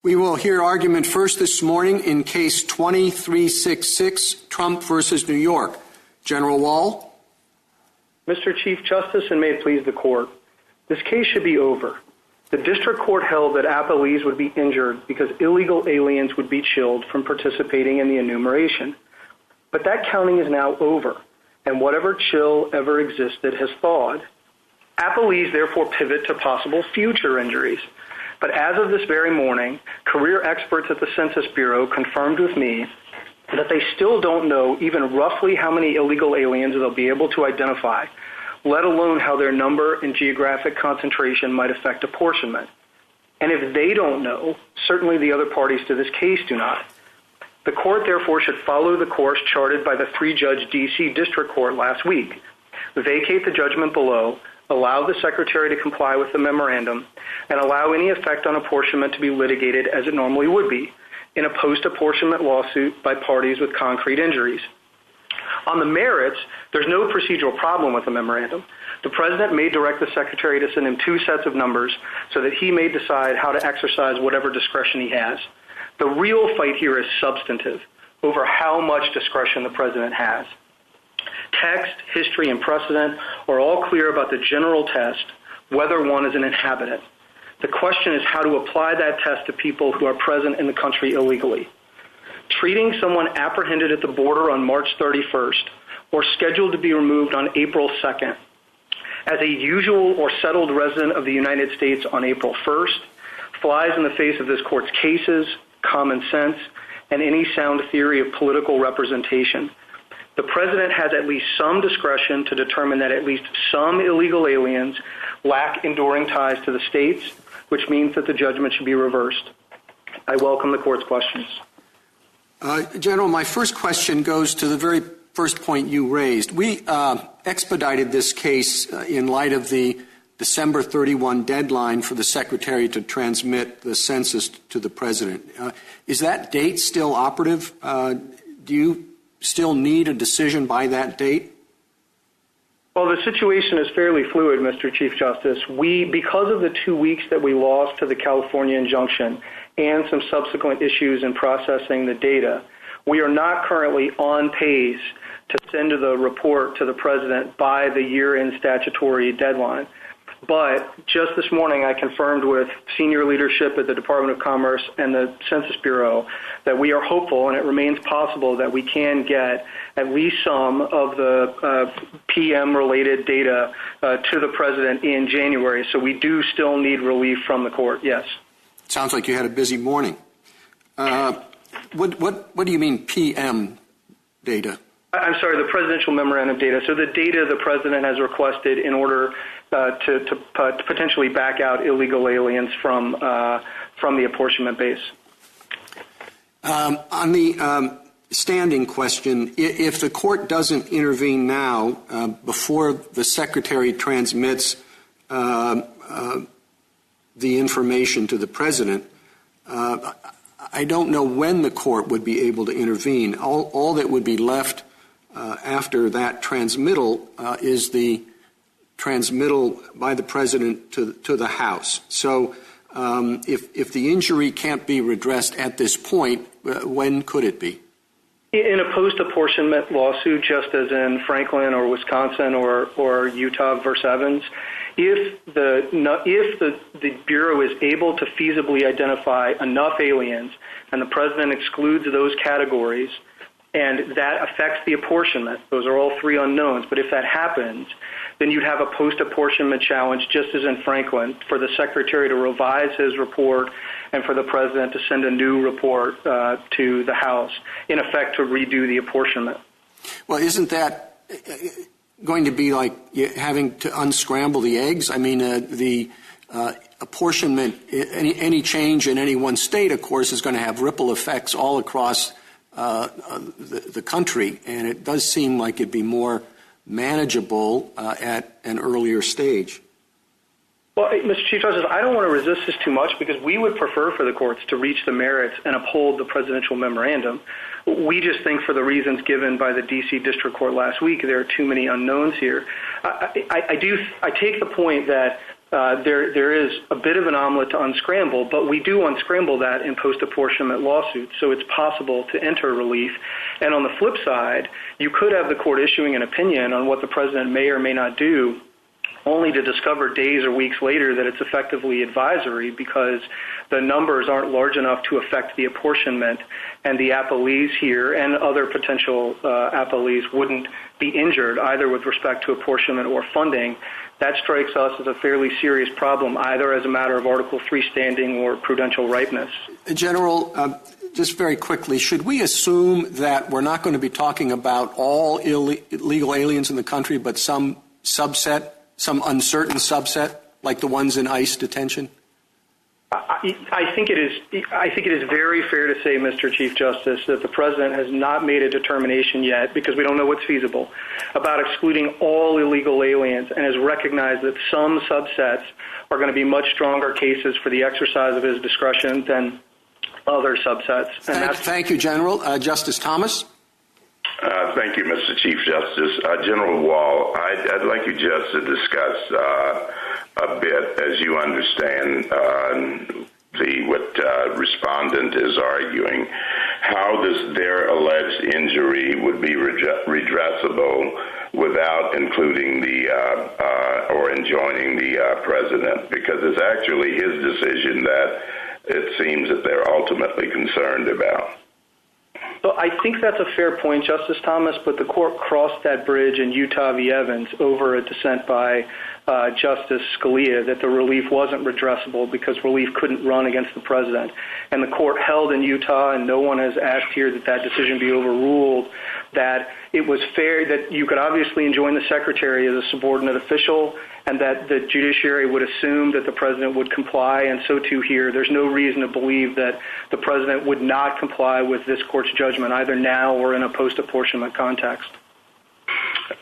We will hear argument first this morning in Case 2366, Trump versus New York. General Wall. Mr. Chief Justice, and may it please the Court, this case should be over. The District Court held that appellees would be injured because illegal aliens would be chilled from participating in the enumeration. But that counting is now over, and whatever chill ever existed has thawed. Appellees therefore pivot to possible future injuries. But as of this very morning, career experts at the Census Bureau confirmed with me that they still don't know even roughly how many illegal aliens they'll be able to identify, let alone how their number and geographic concentration might affect apportionment. And if they don't know, certainly the other parties to this case do not. The Court therefore should follow the course charted by the three-judge D.C. District Court last week, vacate the judgment below, allow the Secretary to comply with the memorandum, and allow any effect on apportionment to be litigated as it normally would be, in a post-apportionment lawsuit by parties with concrete injuries. On the merits, there's no procedural problem with the memorandum. The President may direct the Secretary to send him two sets of numbers so that he may decide how to exercise whatever discretion he has. The real fight here is substantive, over how much discretion the President has. Text, history, and precedent are all clear about the general test, whether one is an inhabitant. The question is how to apply that test to people who are present in the country illegally. Treating someone apprehended at the border on March 31st or scheduled to be removed on April 2nd as a usual or settled resident of the United States on April 1st flies in the face of this Court's cases, common sense, and any sound theory of political representation. The President has at least some discretion to determine that at least some illegal aliens lack enduring ties to the states, which means that the judgment should be reversed. I welcome the Court's questions. General, my first question goes to the very first point you raised. We expedited this case in light of the December 31 deadline for the Secretary to transmit the census to the President. Is that date still operative? Do you still need a decision by that date? Well, the situation is fairly fluid, Mr. Chief Justice. Because of the 2 weeks that we lost to the California injunction and some subsequent issues in processing the data, we are not currently on pace to send the report to the President by the year-end statutory deadline. But just this morning, I confirmed with senior leadership at the Department of Commerce and the Census Bureau that we are hopeful, and it remains possible, that we can get at least some of the PM-related data to the President in January. So we do still need relief from the Court, yes. Sounds like you had a busy morning. What do you mean PM data? I'm sorry, the presidential memorandum data. So the data the President has requested in order to potentially back out illegal aliens from the apportionment base. On the standing question, if the Court doesn't intervene now before the Secretary transmits the information to the President, I don't know when the Court would be able to intervene. All that would be left after that transmittal is the transmittal by the President to the House. So if the injury can't be redressed at this point, when could it be? In a post-apportionment lawsuit, just as in Franklin or Wisconsin or Utah versus Evans, if the Bureau is able to feasibly identify enough aliens and the President excludes those categories, and that affects the apportionment, those are all three unknowns, but if that happens, then you'd have a post-apportionment challenge, just as in Franklin, for the Secretary to revise his report and for the President to send a new report to the House, in effect to redo the apportionment. Well, isn't that going to be like having to unscramble the eggs? I mean, the apportionment, any change in any one state, of course, is going to have ripple effects all across the country, and it does seem like it'd be more manageable at an earlier stage. Well, Mr. Chief Justice, I don't want to resist this too much because we would prefer for the courts to reach the merits and uphold the presidential memorandum. We just think for the reasons given by the D.C. District Court last week, there are too many unknowns here. I take the point that there is a bit of an omelet to unscramble, but we do unscramble that in post-apportionment lawsuits, so it's possible to enter relief. And on the flip side, you could have the court issuing an opinion on what the president may or may not do, only to discover days or weeks later that it's effectively advisory because the numbers aren't large enough to affect the apportionment, and the appellees here and other potential appellees wouldn't be injured either with respect to apportionment or funding. That strikes us as a fairly serious problem, either as a matter of Article III standing or prudential ripeness. General, just very quickly, should we assume that we're not going to be talking about all illegal aliens in the country, but some subset, some uncertain subset, like the ones in ICE detention? I think it is very fair to say, Mr. Chief Justice, that the president has not made a determination yet, because we don't know what's feasible, about excluding all illegal aliens, and has recognized that some subsets are going to be much stronger cases for the exercise of his discretion than other subsets. Thank you, General. Justice Thomas? Thank you, Mr. Chief Justice. General Wall, I'd like you just to discuss a bit, as you understand what respondent is arguing, how their alleged injury would be redressable without including or enjoining the president, because it's actually his decision that it seems that they're ultimately concerned about. So I think that's a fair point, Justice Thomas, but the court crossed that bridge in Utah v. Evans over a dissent by Justice Scalia that the relief wasn't redressable because relief couldn't run against the president. And the court held in Utah, and no one has asked here that decision be overruled, that it was fair that you could obviously enjoin the secretary as a subordinate official, and that the judiciary would assume that the president would comply, and so too here. There's no reason to believe that the president would not comply with this court's judgment, either now or in a post-apportionment context.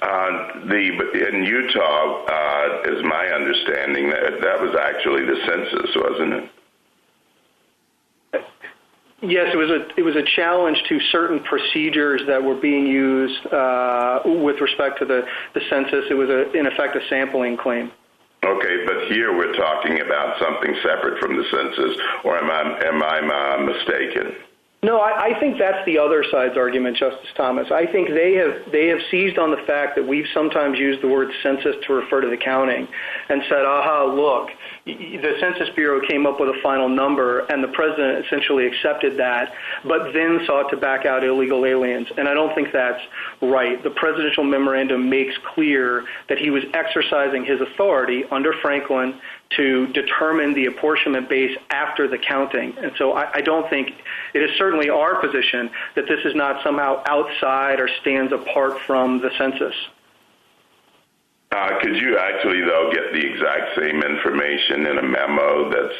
In Utah, is my understanding that was actually the census, wasn't it? Yes, it was a challenge to certain procedures that were being used with respect to the census. It was, in effect, a sampling claim. Okay, but here we're talking about something separate from the census, or am I mistaken? No, I think that's the other side's argument, Justice Thomas. I think they have seized on the fact that we've sometimes used the word census to refer to the counting and said, aha, look, the Census Bureau came up with a final number, and the president essentially accepted that, but then sought to back out illegal aliens. And I don't think that's right. The presidential memorandum makes clear that he was exercising his authority under Franklin to determine the apportionment base after the counting. And so I don't think it is certainly our position that this is not somehow outside or stands apart from the census. Could you actually, though, get the exact same information in a memo that's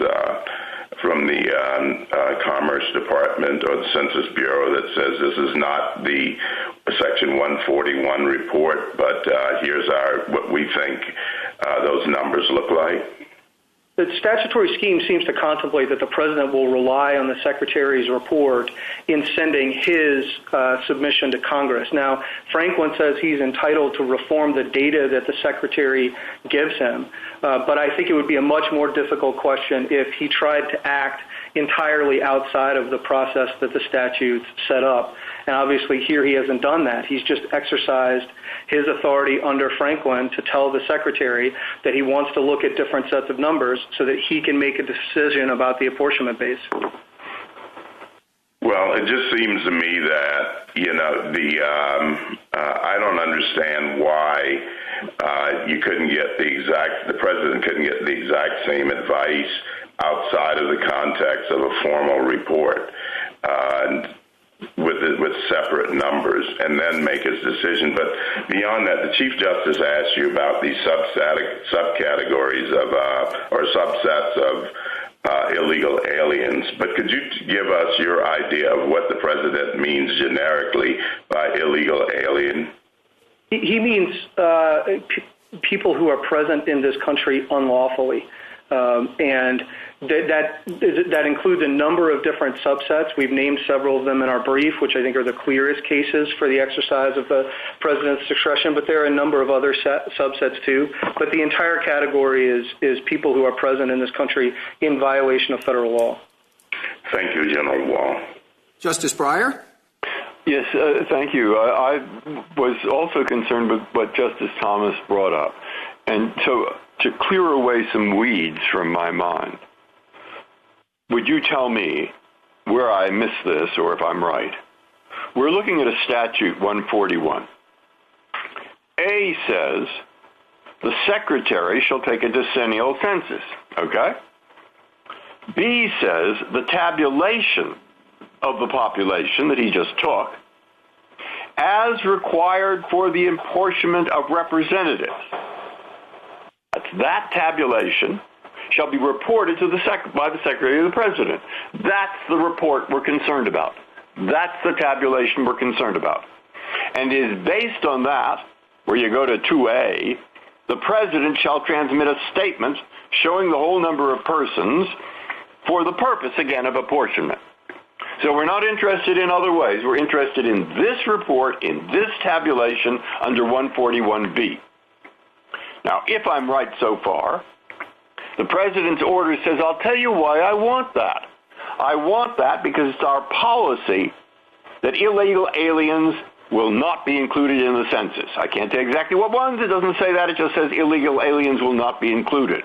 from the Commerce Department or the Census Bureau that says this is not the Section 141 report, but here's what we think those numbers look like? The statutory scheme seems to contemplate that the president will rely on the secretary's report in sending his submission to Congress. Now, Franklin says he's entitled to reform the data that the secretary gives him, but I think it would be a much more difficult question if he tried to act entirely outside of the process that the statutes set up. And obviously here he hasn't done that. He's just exercised his authority under Franklin to tell the secretary that he wants to look at different sets of numbers so that he can make a decision about the apportionment base. Well, it just seems to me that, I don't understand why the president couldn't get the exact same advice outside of the context of a formal report with separate numbers and then make his decision. But beyond that, the Chief Justice asked you about these subcategories of or subsets of illegal aliens. But could you give us your idea of what the president means generically by illegal alien? He means people who are present in this country unlawfully. and that includes a number of different subsets. We've named several of them in our brief, which I think are the clearest cases for the exercise of the president's discretion, but there are a number of other subsets too. But the entire category is people who are present in this country in violation of federal law. Thank you, General Wall. Justice Breyer? Yes, thank you. I was also concerned with what Justice Thomas brought up. And so to clear away some weeds from my mind, would you tell me where I missed this or if I'm right? We're looking at a statute 141. A says the secretary shall take a decennial census, okay? B says the tabulation of the population that he just took as required for the apportionment of representatives. That tabulation shall be reported to by the Secretary of the President. That's the report we're concerned about. That's the tabulation we're concerned about. And it is based on that, where you go to 2A, the President shall transmit a statement showing the whole number of persons for the purpose, again, of apportionment. So we're not interested in other ways. We're interested in this report, in this tabulation under 141B. Now, if I'm right so far, the President's order says, I'll tell you why I want that. I want that because it's our policy that illegal aliens will not be included in the census. I can't tell exactly what ones. It doesn't say that. It just says illegal aliens will not be included.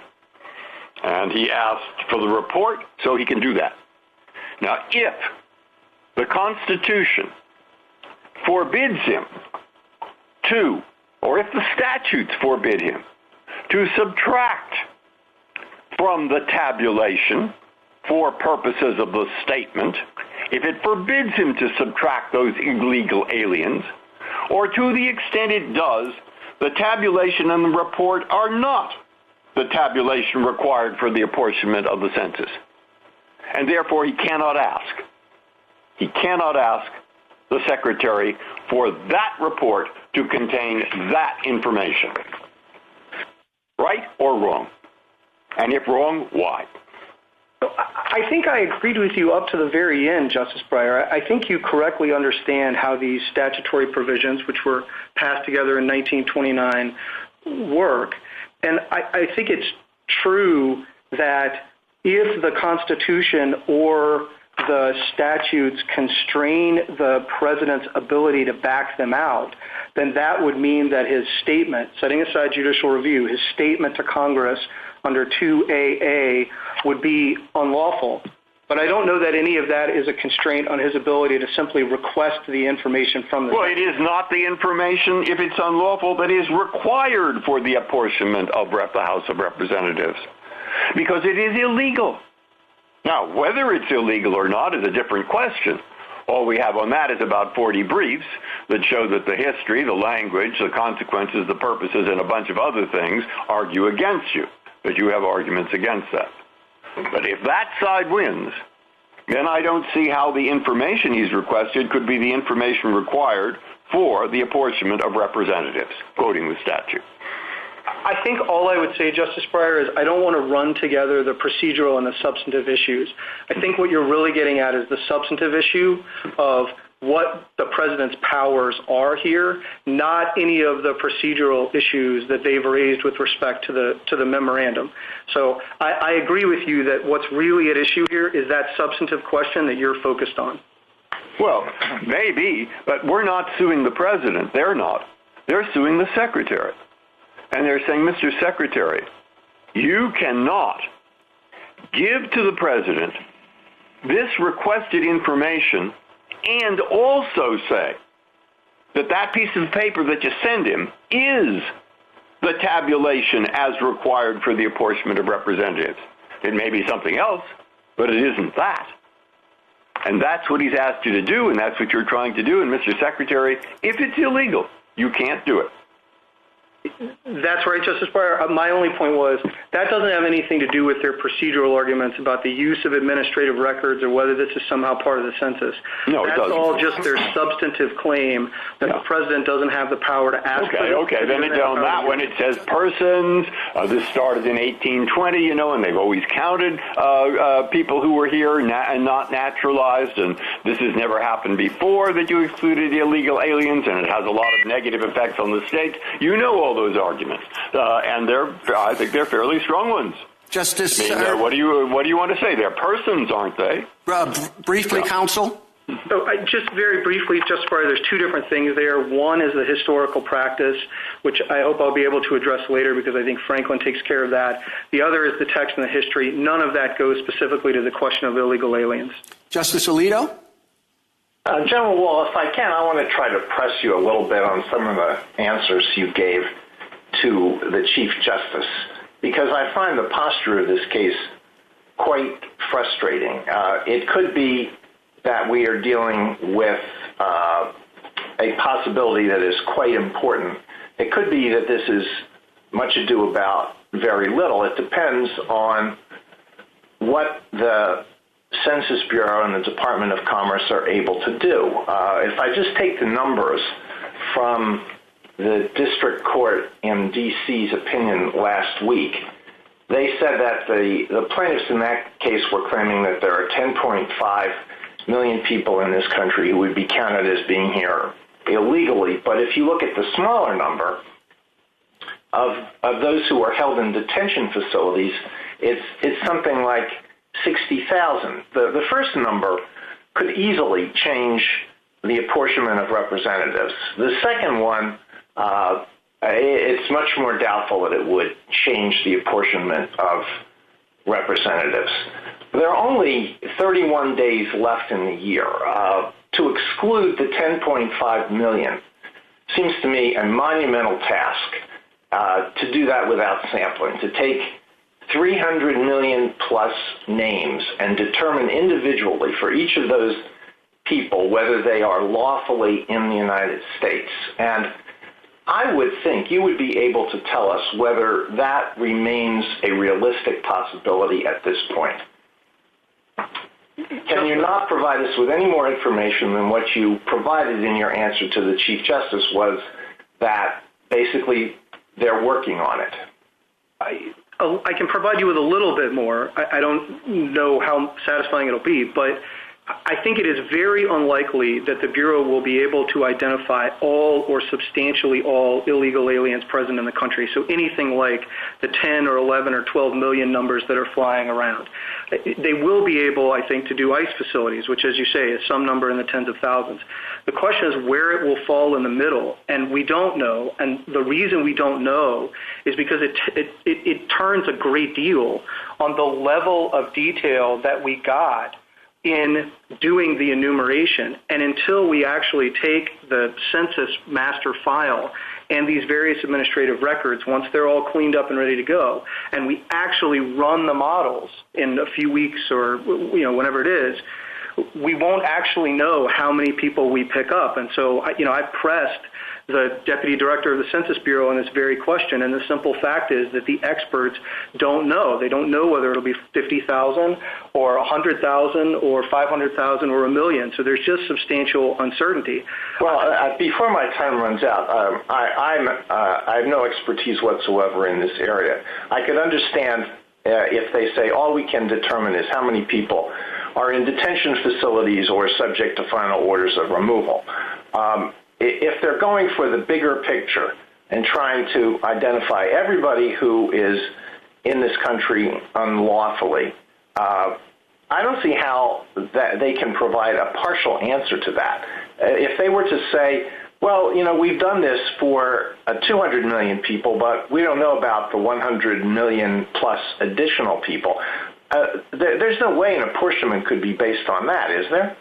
And he asked for the report so he can do that. Now, if the Constitution forbids him to, or if the statutes forbid him to subtract from the tabulation for purposes of the statement, if it forbids him to subtract those illegal aliens, or to the extent it does, the tabulation and the report are not the tabulation required for the apportionment of the census. And therefore, he cannot ask. He cannot ask the Secretary for that report to contain that information. Right or wrong? And if wrong, why? I think I agreed with you up to the very end, Justice Breyer. I think you correctly understand how these statutory provisions, which were passed together in 1929, work. And I think it's true that if the Constitution or the statutes constrain the president's ability to back them out, then that would mean that his statement, setting aside judicial review, his statement to Congress under 2AA would be unlawful. But I don't know that any of that is a constraint on his ability to simply request the information from the It is not the information, if it's unlawful, that is required for the apportionment of the House of Representatives, because it is illegal. Now, whether it's illegal or not is a different question. All we have on that is about 40 briefs that show that the history, the language, the consequences, the purposes, and a bunch of other things argue against you, but you have arguments against that. But if that side wins, then I don't see how the information he's requested could be the information required for the apportionment of representatives, quoting the statute. I think all I would say, Justice Breyer, is I don't want to run together the procedural and the substantive issues. I think what you're really getting at is the substantive issue of what the president's powers are here, not any of the procedural issues that they've raised with respect to the memorandum. So I agree with you that what's really at issue here is that substantive question that you're focused on. Well, maybe, but we're not suing the president. They're not. They're suing the secretary. And they're saying, Mr. Secretary, you cannot give to the president this requested information and also say that that piece of paper that you send him is the tabulation as required for the apportionment of representatives. It may be something else, but it isn't that. And that's what he's asked you to do, and that's what you're trying to do. And Mr. Secretary, if it's illegal, you can't do it. That's right, Justice Breyer. My only point was that doesn't have anything to do with their procedural arguments about the use of administrative records or whether this is somehow part of the census. No, that's all just their substantive claim that the president doesn't have the power to ask. Okay. Then on that one, it says persons. This started in 1820, and they've always counted people who were here and not naturalized, and this has never happened before that you excluded illegal aliens, and it has a lot of negative effects on the states. You know all those arguments, and I think they're fairly strong ones. Justice, what do you want to say? They're persons, aren't they? Briefly, counsel. So just very briefly, Justice Breyer, there's two different things there. One is the historical practice, which I hope I'll be able to address later because I think Franklin takes care of that. The other is the text and the history. None of that goes specifically to the question of illegal aliens. Justice Alito? General Wall, if I can, I want to try to press you a little bit on some of the answers you gave to the Chief Justice, because I find the posture of this case quite frustrating. It could be that we are dealing with a possibility that is quite important. It could be that this is much ado about very little. It depends on what the Census Bureau and the Department of Commerce are able to do. If I just take the numbers from the district court in D.C.'s opinion last week, they said that the plaintiffs in that case were claiming that there are 10.5 million people in this country who would be counted as being here illegally. But if you look at the smaller number of those who are held in detention facilities, it's something like 60,000. The first number could easily change the apportionment of representatives. The second one, it's much more doubtful that it would change the apportionment of representatives. There are only 31 days left in the year. To exclude the 10.5 million seems to me a monumental task to do that without sampling, to take 300 million plus names and determine individually for each of those people whether they are lawfully in the United States. And I would think you would be able to tell us whether that remains a realistic possibility at this point. Can you not provide us with any more information than what you provided in your answer to the Chief Justice was that basically they're working on it? I can provide you with a little bit more. I don't know how satisfying it'll be, but I think it is very unlikely that the Bureau will be able to identify all or substantially all illegal aliens present in the country. So anything like the 10 or 11 or 12 million numbers that are flying around. They will be able, I think, to do ICE facilities, which, as you say, is some number in the tens of thousands. The question is where it will fall in the middle, and we don't know. And the reason we don't know is because it turns a great deal on the level of detail that we got in doing the enumeration. And until we actually take the census master file and these various administrative records, once they're all cleaned up and ready to go, and we actually run the models in a few weeks or whenever it is, we won't actually know how many people we pick up. And so, I've pressed the Deputy Director of the Census Bureau on this very question, and the simple fact is that the experts don't know. They don't know whether it'll be 50,000 or 100,000 or 500,000 or 1 million. So there's just substantial uncertainty. Well, before my time runs out, I have no expertise whatsoever in this area. I could understand if they say all we can determine is how many people are in detention facilities or subject to final orders of removal. If they're going for the bigger picture and trying to identify everybody who is in this country unlawfully, I don't see how that they can provide a partial answer to that. If they were to say, well, we've done this for 200 million people, but we don't know about the 100 million plus additional people, there's no way an apportionment could be based on that, is there?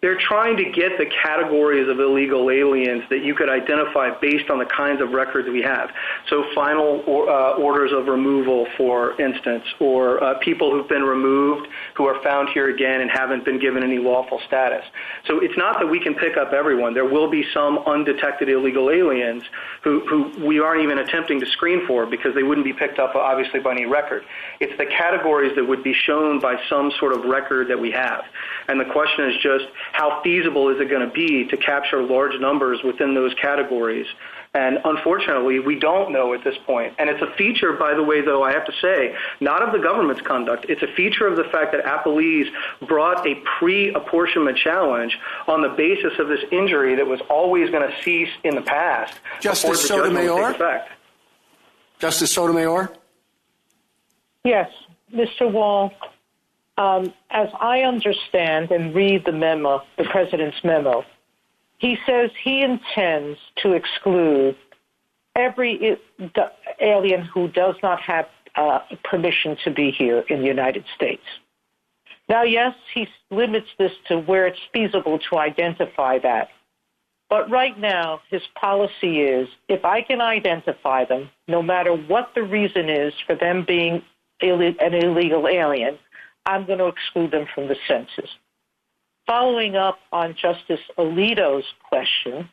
They're trying to get the categories of illegal aliens that you could identify based on the kinds of records we have. So final orders of removal, for instance, or people who've been removed who are found here again and haven't been given any lawful status. So it's not that we can pick up everyone. There will be some undetected illegal aliens who we aren't even attempting to screen for because they wouldn't be picked up, obviously, by any record. It's the categories that would be shown by some sort of record that we have. And the question is just, how feasible is it going to be to capture large numbers within those categories? And unfortunately, we don't know at this point. And it's a feature, by the way, though, I have to say, not of the government's conduct. It's a feature of the fact that appellees brought a pre-apportionment challenge on the basis of this injury that was always going to cease in the past. Justice Sotomayor? Justice Sotomayor? Yes, Mr. Wall. As I understand and read the memo, the president's memo, he says he intends to exclude every alien who does not have permission to be here in the United States. Now, yes, he limits this to where it's feasible to identify that. But right now, his policy is, if I can identify them, no matter what the reason is for them being an illegal alien, I'm going to exclude them from the census. Following up on Justice Alito's question,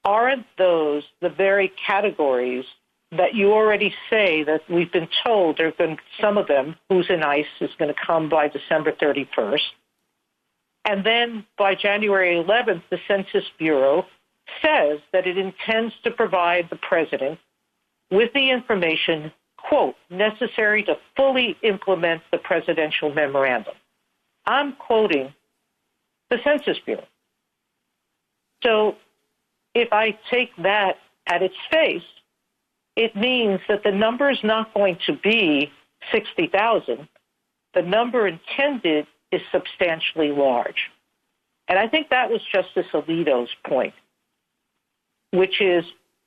aren't those the very categories that you already say that we've been told there are going to, some of them, who's in ICE, is going to come by December 31st? And then by January 11th, the Census Bureau says that it intends to provide the president with the information, quote, necessary to fully implement the presidential memorandum. I'm quoting the Census Bureau. So if I take that at its face, it means that the number is not going to be 60,000. The number intended is substantially large. And I think that was Justice Alito's point, which is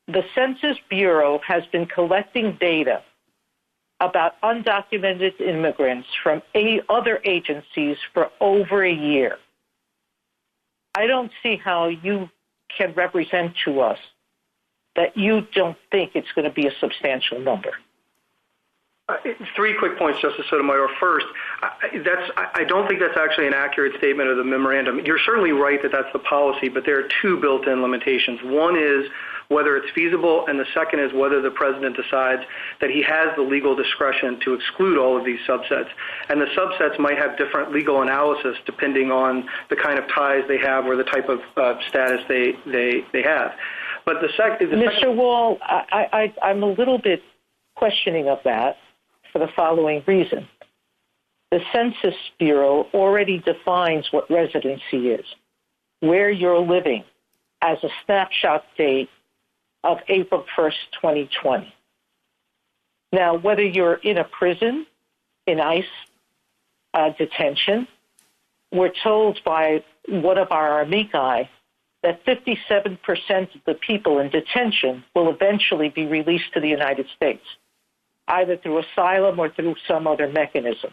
the Census Bureau has been collecting data about undocumented immigrants from other agencies for over a year. I don't see how you can represent to us that you don't think it's going to be a substantial number. Three quick points, Justice Sotomayor. First, I don't think that's actually an accurate statement of the memorandum. You're certainly right that that's the policy, but there are two built-in limitations. One is whether it's feasible, and the second is whether the president decides that he has the legal discretion to exclude all of these subsets. And the subsets might have different legal analysis depending on the kind of ties they have or the type of status they have. But Mr. Wall, I'm a little bit questioning of that for the following reason. The Census Bureau already defines what residency is, where you're living, as a snapshot date of April 1st, 2020. Now, whether you're in a prison, in ICE detention, we're told by one of our amici that 57% of the people in detention will eventually be released to the United States, either through asylum or through some other mechanism.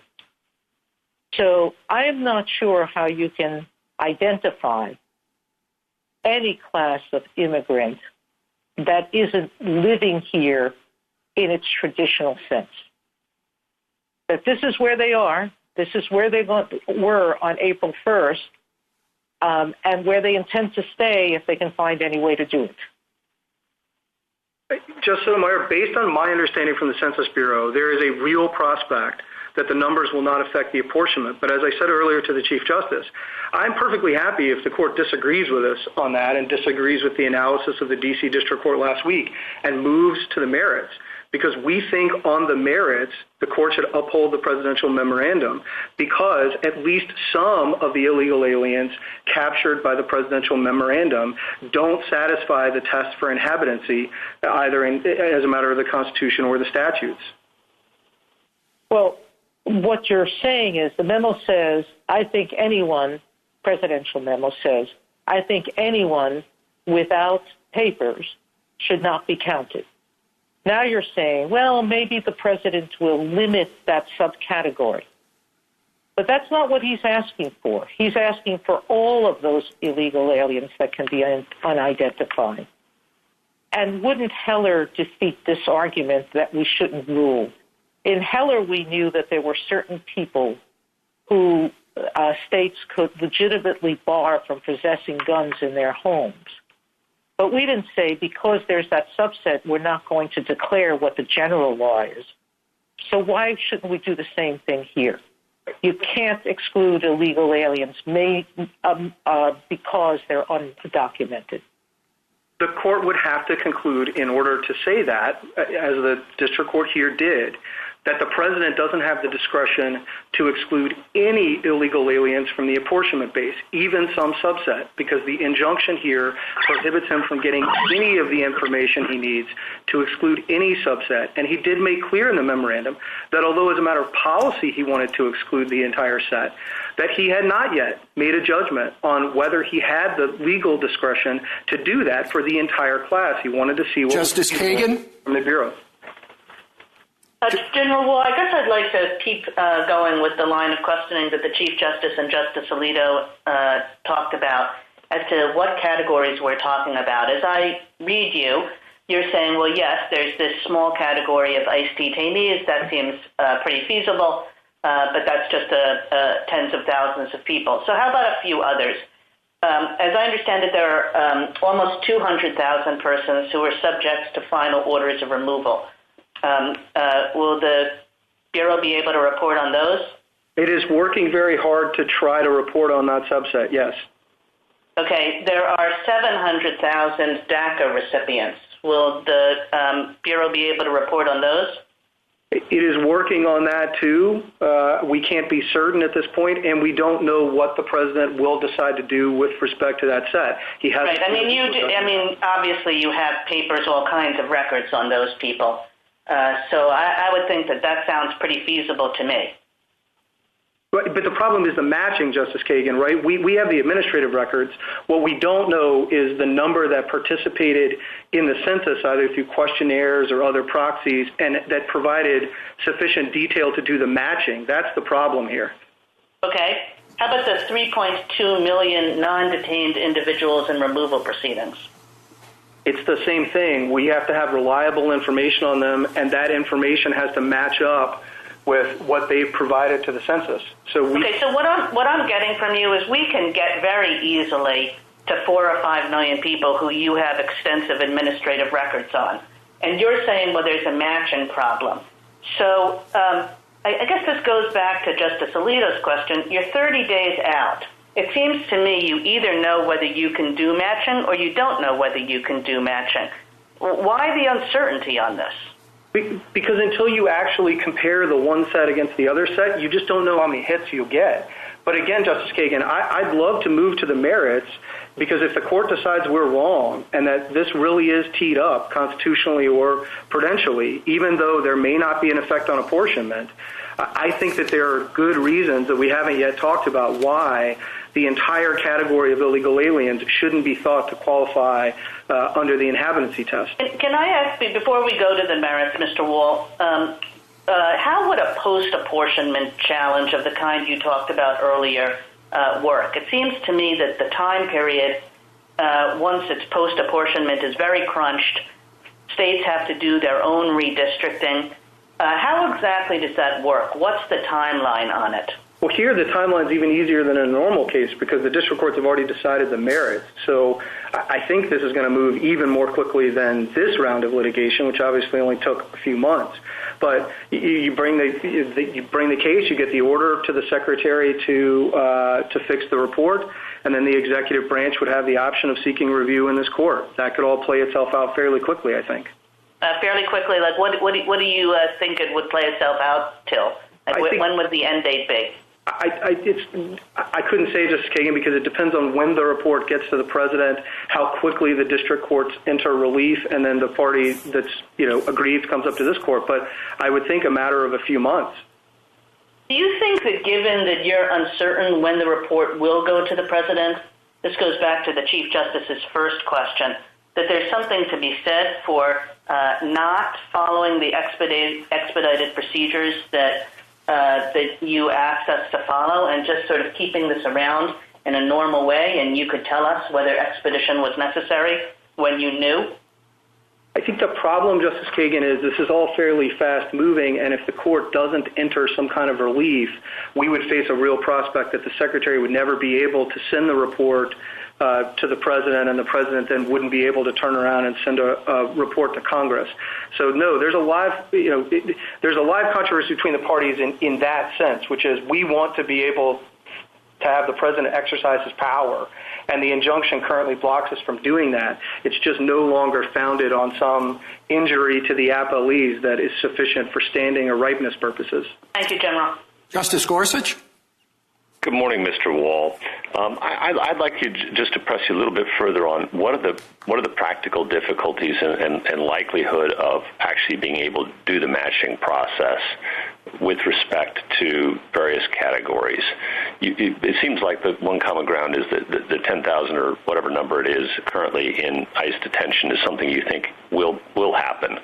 So I am not sure how you can identify any class of immigrant that isn't living here in its traditional sense. That this is where they are, this is where they were on April 1st, and where they intend to stay if they can find any way to do it. Justice Sotomayor, based on my understanding from the Census Bureau, there is a real prospect that the numbers will not affect the apportionment. But as I said earlier to the Chief Justice, I'm perfectly happy if the court disagrees with us on that and disagrees with the analysis of the D.C. District Court last week and moves to the merits, because we think on the merits the court should uphold the presidential memorandum because at least some of the illegal aliens captured by the presidential memorandum don't satisfy the test for inhabitancy, either as a matter of the Constitution or the statutes. Well, what you're saying is the memo says, I think anyone, presidential memo says, I think anyone without papers should not be counted. Now you're saying, well, maybe the president will limit that subcategory. But that's not what he's asking for. He's asking for all of those illegal aliens that can be unidentified. And wouldn't Heller defeat this argument that we shouldn't rule? In Heller, we knew that there were certain people who states could legitimately bar from possessing guns in their homes. But we didn't say because there's that subset, we're not going to declare what the general law is. So why shouldn't we do the same thing here? You can't exclude illegal aliens because they're undocumented. The court would have to conclude, in order to say that, as the district court here did, that the president doesn't have the discretion to exclude any illegal aliens from the apportionment base, even some subset, because the injunction here prohibits him from getting any of the information he needs to exclude any subset. And he did make clear in the memorandum that although as a matter of policy he wanted to exclude the entire set, that he had not yet made a judgment on whether he had the legal discretion to do that for the entire class. He wanted to see what Justice Kagan from the Bureau. General Wall, I guess I'd like to keep going with the line of questioning that the Chief Justice and Justice Alito talked about as to what categories we're talking about. As I read you, you're saying, well, yes, there's this small category of ICE detainees. That seems pretty feasible, but that's just tens of thousands of people. So how about a few others? As I understand it, there are almost 200,000 persons who are subjects to final orders of removal. Will the Bureau be able to report on those? It is working very hard to try to report on that subset, yes. Okay, there are 700,000 DACA recipients. Will the Bureau be able to report on those? It is working on that, too. We can't be certain at this point, and we don't know what the president will decide to do with respect to that set. He has right. Obviously you have papers, all kinds of records on those people. So I would think that sounds pretty feasible to me. But the problem is the matching, Justice Kagan, right? We have the administrative records. What we don't know is the number that participated in the census, either through questionnaires or other proxies, and that provided sufficient detail to do the matching. That's the problem here. Okay. How about the 3.2 million non-detained individuals in removal proceedings? It's the same thing. We have to have reliable information on them, and that information has to match up with what they've provided to the census. So what I'm getting from you is we can get very easily to 4 or 5 million people who you have extensive administrative records on. And you're saying, well, there's a matching problem. So I guess this goes back to Justice Alito's question. You're 30 days out. It seems to me you either know whether you can do matching or you don't know whether you can do matching. Why the uncertainty on this? Because until you actually compare the one set against the other set, you just don't know how many hits you'll get. But again, Justice Kagan, I'd love to move to the merits, because if the court decides we're wrong and that this really is teed up constitutionally or prudentially, even though there may not be an effect on apportionment, I think that there are good reasons that we haven't yet talked about why the entire category of illegal aliens shouldn't be thought to qualify under the inhabitancy test. Can I ask, before we go to the merits, Mr. Wall, how would a post-apportionment challenge of the kind you talked about earlier work? It seems to me that the time period, once it's post-apportionment, is very crunched. States have to do their own redistricting. How exactly does that work? What's the timeline on it? Well, here the timeline is even easier than in a normal case because the district courts have already decided the merits. So I think this is going to move even more quickly than this round of litigation, which obviously only took a few months. But you bring the case, you get the order to the secretary to fix the report, and then the executive branch would have the option of seeking review in this court. That could all play itself out fairly quickly, I think. Fairly quickly, like what do you think it would play itself out till? When would the end date be? I couldn't say, Justice Kagan, because it depends on when the report gets to the president, how quickly the district courts enter relief, and then the party that's aggrieved comes up to this court. But I would think a matter of a few months. Do you think that given that you're uncertain when the report will go to the president, this goes back to the Chief Justice's first question, that there's something to be said for not following the expedited procedures that that you asked us to follow, and just sort of keeping this around in a normal way, and you could tell us whether expedition was necessary when you knew? I think the problem, Justice Kagan, is this is all fairly fast-moving, and if the court doesn't enter some kind of relief, we would face a real prospect that the Secretary would never be able to send the report to the President, and the President then wouldn't be able to turn around and send a report to Congress. So, no, there's a live controversy between the parties in that sense, which is we want to be able to have the President exercise his power, and the injunction currently blocks us from doing that. It's just no longer founded on some injury to the appellees that is sufficient for standing or ripeness purposes. Thank you, General. Justice Gorsuch? Good morning, Mr. Wall. I'd like you just to press you a little bit further on what are the practical difficulties and likelihood of actually being able to do the matching process with respect to various categories. It seems like the one common ground is that the 10,000 or whatever number it is currently in ICE detention is something you think will happen.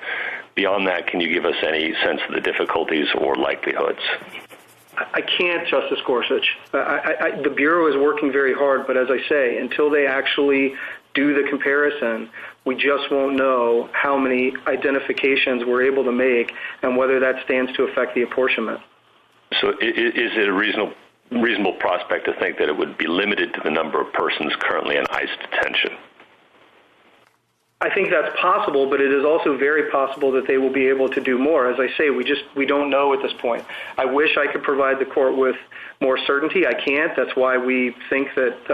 Beyond that, can you give us any sense of the difficulties or likelihoods? I can't, Justice Gorsuch. The Bureau is working very hard, but as I say, until they actually do the comparison, we just won't know how many identifications we're able to make and whether that stands to affect the apportionment. So is it a reasonable prospect to think that it would be limited to the number of persons currently in ICE detention? I think that's possible, but it is also very possible that they will be able to do more. As I say, we don't know at this point. I wish I could provide the court with more certainty. I can't. That's why we think that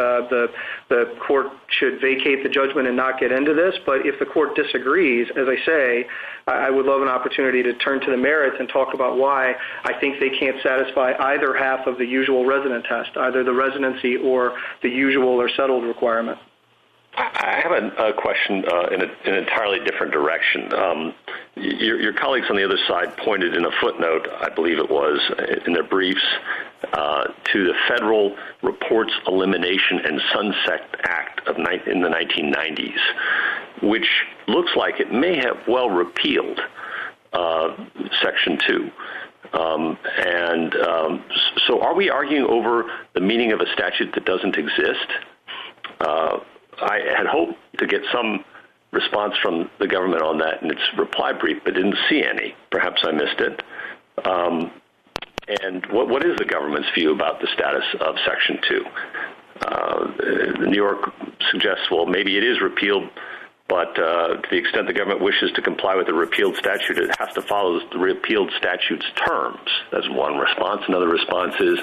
the court should vacate the judgment and not get into this. But if the court disagrees, as I say, I would love an opportunity to turn to the merits and talk about why I think they can't satisfy either half of the usual resident test, either the residency or the usual or settled requirement. I have a question in an entirely different direction. Your colleagues on the other side pointed in a footnote, I believe it was, in their briefs, to the Federal Reports Elimination and Sunset Act in the 1990s, which looks like it may have well repealed Section 2. So are we arguing over the meaning of a statute that doesn't exist? I had hoped to get some response from the government on that in its reply brief, but didn't see any. Perhaps I missed it. And what is the government's view about the status of Section 2? New York suggests, well, maybe it is repealed, but to the extent the government wishes to comply with the repealed statute, it has to follow the repealed statute's terms. That's one response. Another response is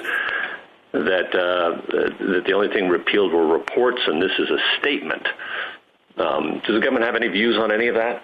that the only thing repealed were reports, and this is a statement. Does the government have any views on any of that?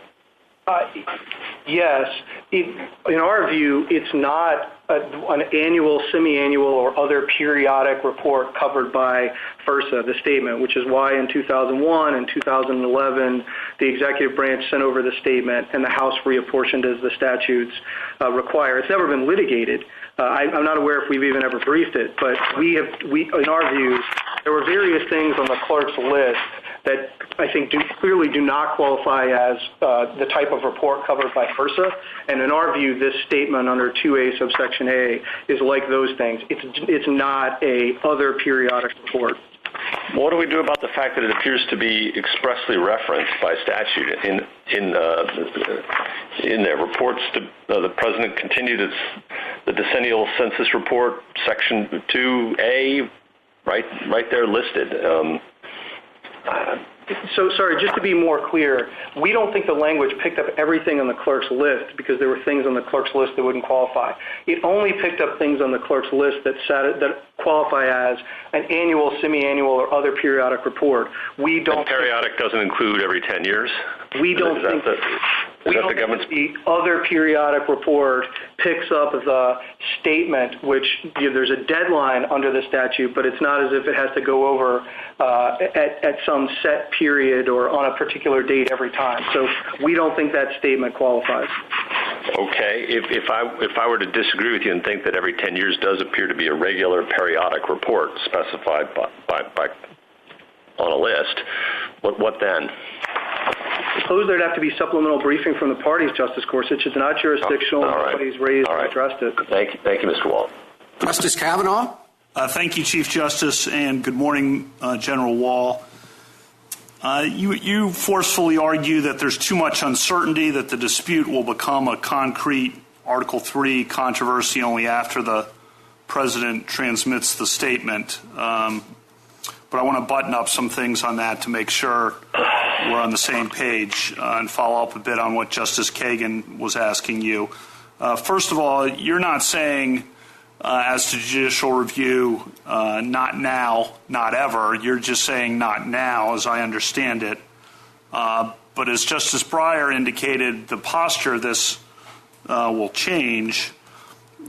Yes. In our view, it's not an annual, semi-annual, or other periodic report covered by FERSA, the statement, which is why in 2001 and 2011, the executive branch sent over the statement and the House reapportioned as the statutes require. It's never been litigated. I'm not aware if we've even ever briefed it, but we, in our views, there were various things on the clerk's list that I think clearly do not qualify as the type of report covered by FERSA. And in our view, this statement under 2A subsection A is like those things. It's not a other periodic report. What do we do about the fact that it appears to be expressly referenced by statute in their reports to the President continued the decennial census report, Section 2A, right there listed. So, sorry, just to be more clear, we don't think the language picked up everything on the clerk's list because there were things on the clerk's list that wouldn't qualify. It only picked up things on the clerk's list that qualify as an annual, semi-annual, or other periodic report. We don't. And periodic doesn't include every 10 years? We don't think the other periodic report picks up the statement, which there's a deadline under the statute, but it's not as if it has to go over at some set period or on a particular date every time. So we don't think that statement qualifies. Okay. If I were to disagree with you and think that every 10 years does appear to be a regular periodic report specified by on a list, what then? suppose there'd have to be supplemental briefing from the parties, Justice Gorsuch. It's not jurisdictional. Nobody's raised or addressed it. Thank you, Mr. Wall. Justice Kavanaugh? Thank you, Chief Justice, and good morning, General Wall. You forcefully argue that there's too much uncertainty, that the dispute will become a concrete Article III controversy only after the President transmits the statement. But I want to button up some things on that to make sure we're on the same page and follow up a bit on what Justice Kagan was asking you. First of all, you're not saying as to judicial review, not now, not ever. You're just saying not now, as I understand it. But as Justice Breyer indicated, the posture of this will change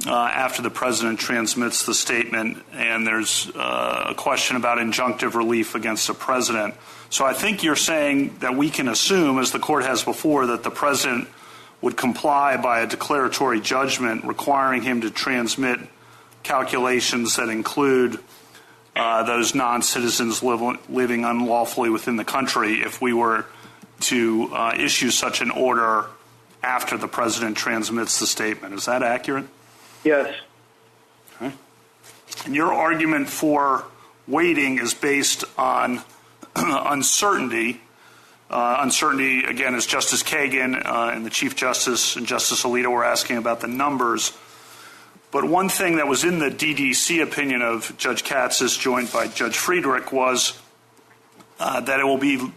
after the President transmits the statement, and there's a question about injunctive relief against the President. So I think you're saying that we can assume, as the Court has before, that the President would comply by a declaratory judgment requiring him to transmit calculations that include those non-citizens living unlawfully within the country if we were to issue such an order after the President transmits the statement. Is that accurate? Yes. Okay. And your argument for waiting is based on uncertainty. Uncertainty, again, as Justice Kagan and the Chief Justice and Justice Alito were asking about the numbers. But one thing that was in the DDC opinion of Judge Katz's, joined by Judge Friedrich, was that it will be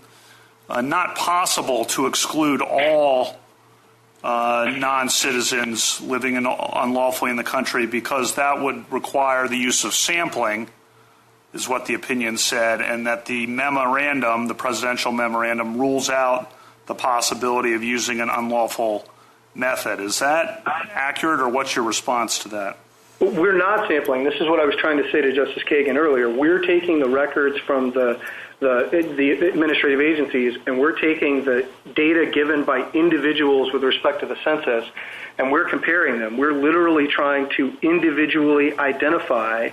not possible to exclude all non-citizens living unlawfully in the country because that would require the use of sampling, is what the opinion said, and that the memorandum, the presidential memorandum, rules out the possibility of using an unlawful method. Is that accurate, or what's your response to that? We're not sampling. This is what I was trying to say to Justice Kagan earlier. We're taking the records from the administrative agencies, and we're taking the data given by individuals with respect to the census, and we're comparing them. We're literally trying to individually identify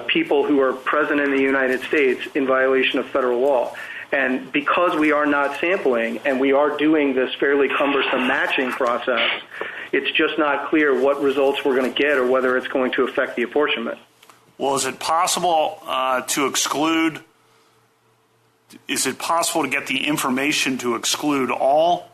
people who are present in the United States in violation of federal law. And because we are not sampling and we are doing this fairly cumbersome matching process, it's just not clear what results we're going to get or whether it's going to affect the apportionment. Well, is it possible to exclude? Is it possible to get the information to exclude all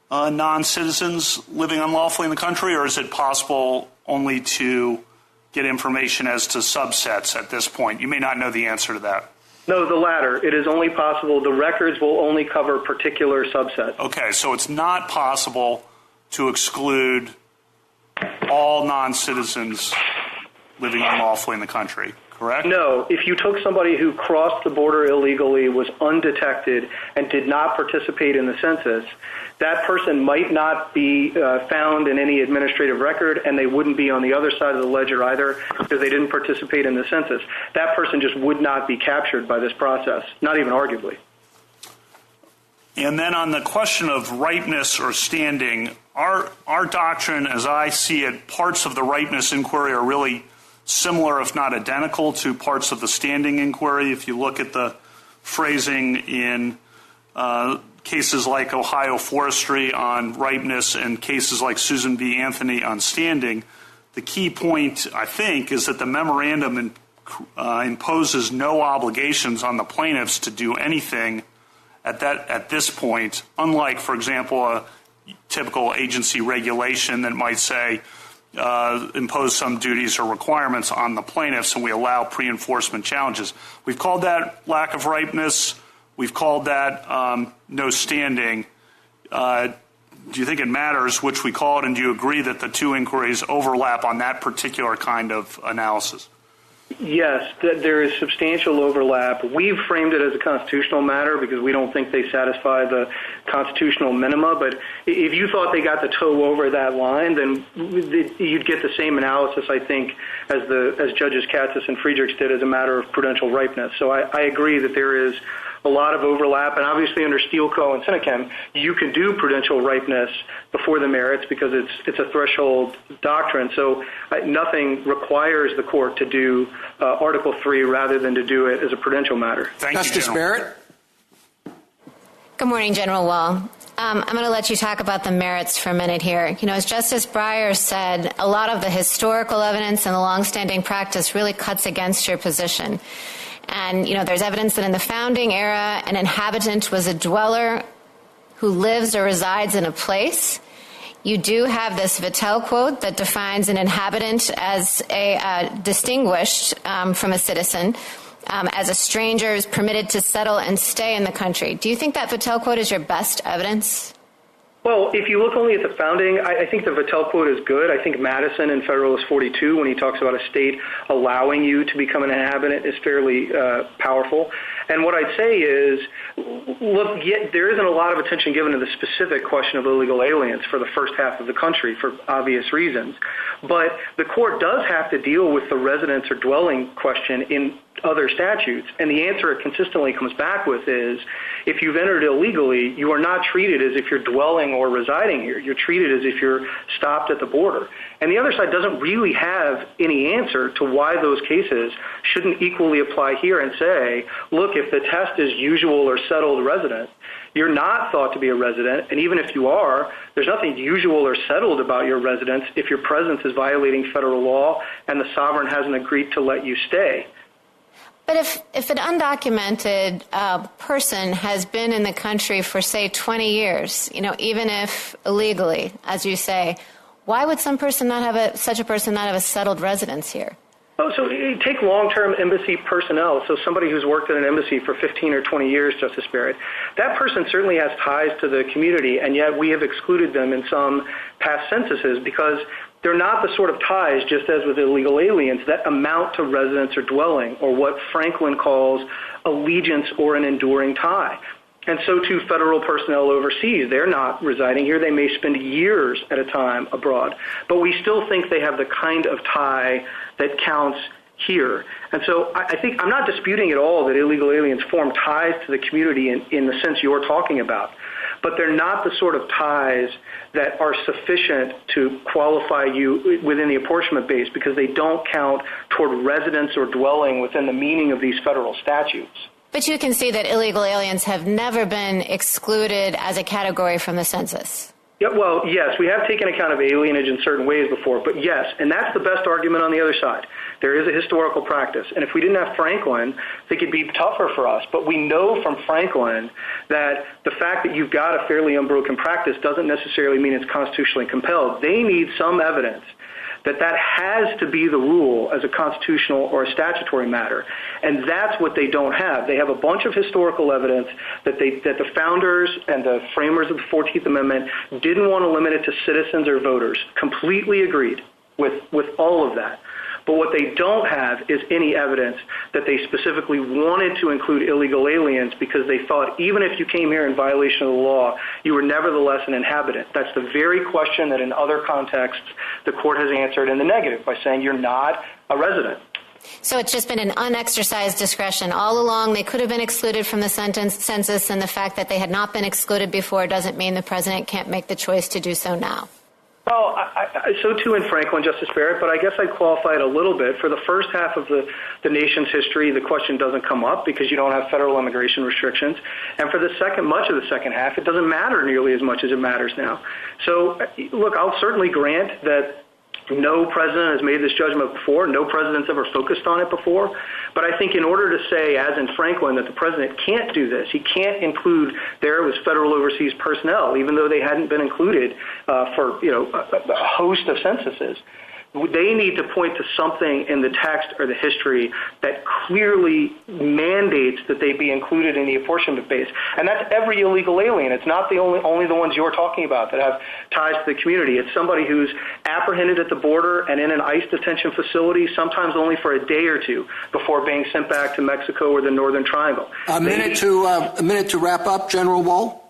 non-citizens living unlawfully in the country, or is it possible only to get information as to subsets at this point? You may not know the answer to that. No, the latter. It is only possible. The records will only cover particular subsets. Okay, so it's not possible to exclude all non-citizens living unlawfully in the country, correct? No. If you took somebody who crossed the border illegally, was undetected, and did not participate in the census, that person might not be found in any administrative record, and they wouldn't be on the other side of the ledger either because they didn't participate in the census. That person just would not be captured by this process, not even arguably. And then on the question of ripeness or standing, our doctrine, as I see it, parts of the ripeness inquiry are really similar, if not identical, to parts of the standing inquiry. If you look at the phrasing in cases like Ohio Forestry on ripeness and cases like Susan B. Anthony on standing, the key point, I think, is that the memorandum imposes no obligations on the plaintiffs to do anything at this point, unlike, for example, a typical agency regulation that might say impose some duties or requirements on the plaintiffs, and we allow pre-enforcement challenges. We've called that lack of ripeness. We've called that no standing. Do you think it matters which we call it, and do you agree that the two inquiries overlap on that particular kind of analysis? Yes, there is substantial overlap. We've framed it as a constitutional matter because we don't think they satisfy the constitutional minima. But if you thought they got the toe over that line, then you'd get the same analysis, I think, as Judges Katzis and Friedrichs did as a matter of prudential ripeness. So I agree that there is a lot of overlap, and obviously under Steele Co. and Sinechem, you can do prudential ripeness before the merits because it's a threshold doctrine. So nothing requires the court to do Article 3 rather than to do it as a prudential matter. Thank you, Justice Barrett. Good morning, General Wall. I'm going to let you talk about the merits for a minute here. You know, as Justice Breyer said, a lot of the historical evidence and the longstanding practice really cuts against your position. And, you know, there's evidence that in the founding era, an inhabitant was a dweller who lives or resides in a place. You do have this Vattel quote that defines an inhabitant as a distinguished from a citizen, as a stranger is permitted to settle and stay in the country. Do you think that Vattel quote is your best evidence? Well, if you look only at the founding, I think the Vattel quote is good. I think Madison in Federalist 42, when he talks about a state allowing you to become an inhabitant, is fairly powerful. And what I'd say is, look, there isn't a lot of attention given to the specific question of illegal aliens for the first half of the country for obvious reasons. But the court does have to deal with the residence or dwelling question in other statutes. And the answer it consistently comes back with is, if you've entered illegally, you are not treated as if you're dwelling or residing here. You're treated as if you're stopped at the border. And the other side doesn't really have any answer to why those cases shouldn't equally apply here and say, look, if the test is usual or settled resident, you're not thought to be a resident, and even if you are, there's nothing usual or settled about your residence if your presence is violating federal law and the sovereign hasn't agreed to let you stay. But if an undocumented person has been in the country for, say, 20 years, you know, even if illegally, as you say, why would such a person not have a settled residence here? Oh, so take long-term embassy personnel, so somebody who's worked at an embassy for 15 or 20 years, Justice Barrett. That person certainly has ties to the community, and yet we have excluded them in some past censuses because they're not the sort of ties, just as with illegal aliens, that amount to residence or dwelling, or what Franklin calls allegiance or an enduring tie. And so too federal personnel overseas. They're not residing here. They may spend years at a time abroad. But we still think they have the kind of tie that counts here. And so I think I'm not disputing at all that illegal aliens form ties to the community in the sense you're talking about. But they're not the sort of ties that are sufficient to qualify you within the apportionment base because they don't count toward residence or dwelling within the meaning of these federal statutes. But you can see that illegal aliens have never been excluded as a category from the census. Yeah, well, yes, we have taken account of alienage in certain ways before, but yes, and that's the best argument on the other side. There is a historical practice, and if we didn't have Franklin, I think it'd be tougher for us. But we know from Franklin that the fact that you've got a fairly unbroken practice doesn't necessarily mean it's constitutionally compelled. They need some evidence that has to be the rule as a constitutional or a statutory matter. And that's what they don't have. They have a bunch of historical evidence that the founders and the framers of the 14th Amendment didn't want to limit it to citizens or voters. Completely agreed with all of that. But what they don't have is any evidence that they specifically wanted to include illegal aliens because they thought even if you came here in violation of the law, you were nevertheless an inhabitant. That's the very question that in other contexts the court has answered in the negative by saying you're not a resident. So it's just been an unexercised discretion. All along they could have been excluded from the census, and the fact that they had not been excluded before doesn't mean the president can't make the choice to do so now. Well, so too in Franklin, Justice Barrett, but I guess I'd qualify it a little bit. For the first half of the nation's history, the question doesn't come up because you don't have federal immigration restrictions. And for much of the second half, it doesn't matter nearly as much as it matters now. So, look, I'll certainly grant that no president has made this judgment before. No president's ever focused on it before. But I think in order to say, as in Franklin, that the president can't do this, he can't include there was federal overseas personnel, even though they hadn't been included for a host of censuses. They need to point to something in the text or the history that clearly mandates that they be included in the apportionment base. And that's every illegal alien. It's not only the ones you're talking about that have ties to the community. It's somebody who's apprehended at the border and in an ICE detention facility, sometimes only for a day or two before being sent back to Mexico or the Northern Triangle. A minute to wrap up, General Wall.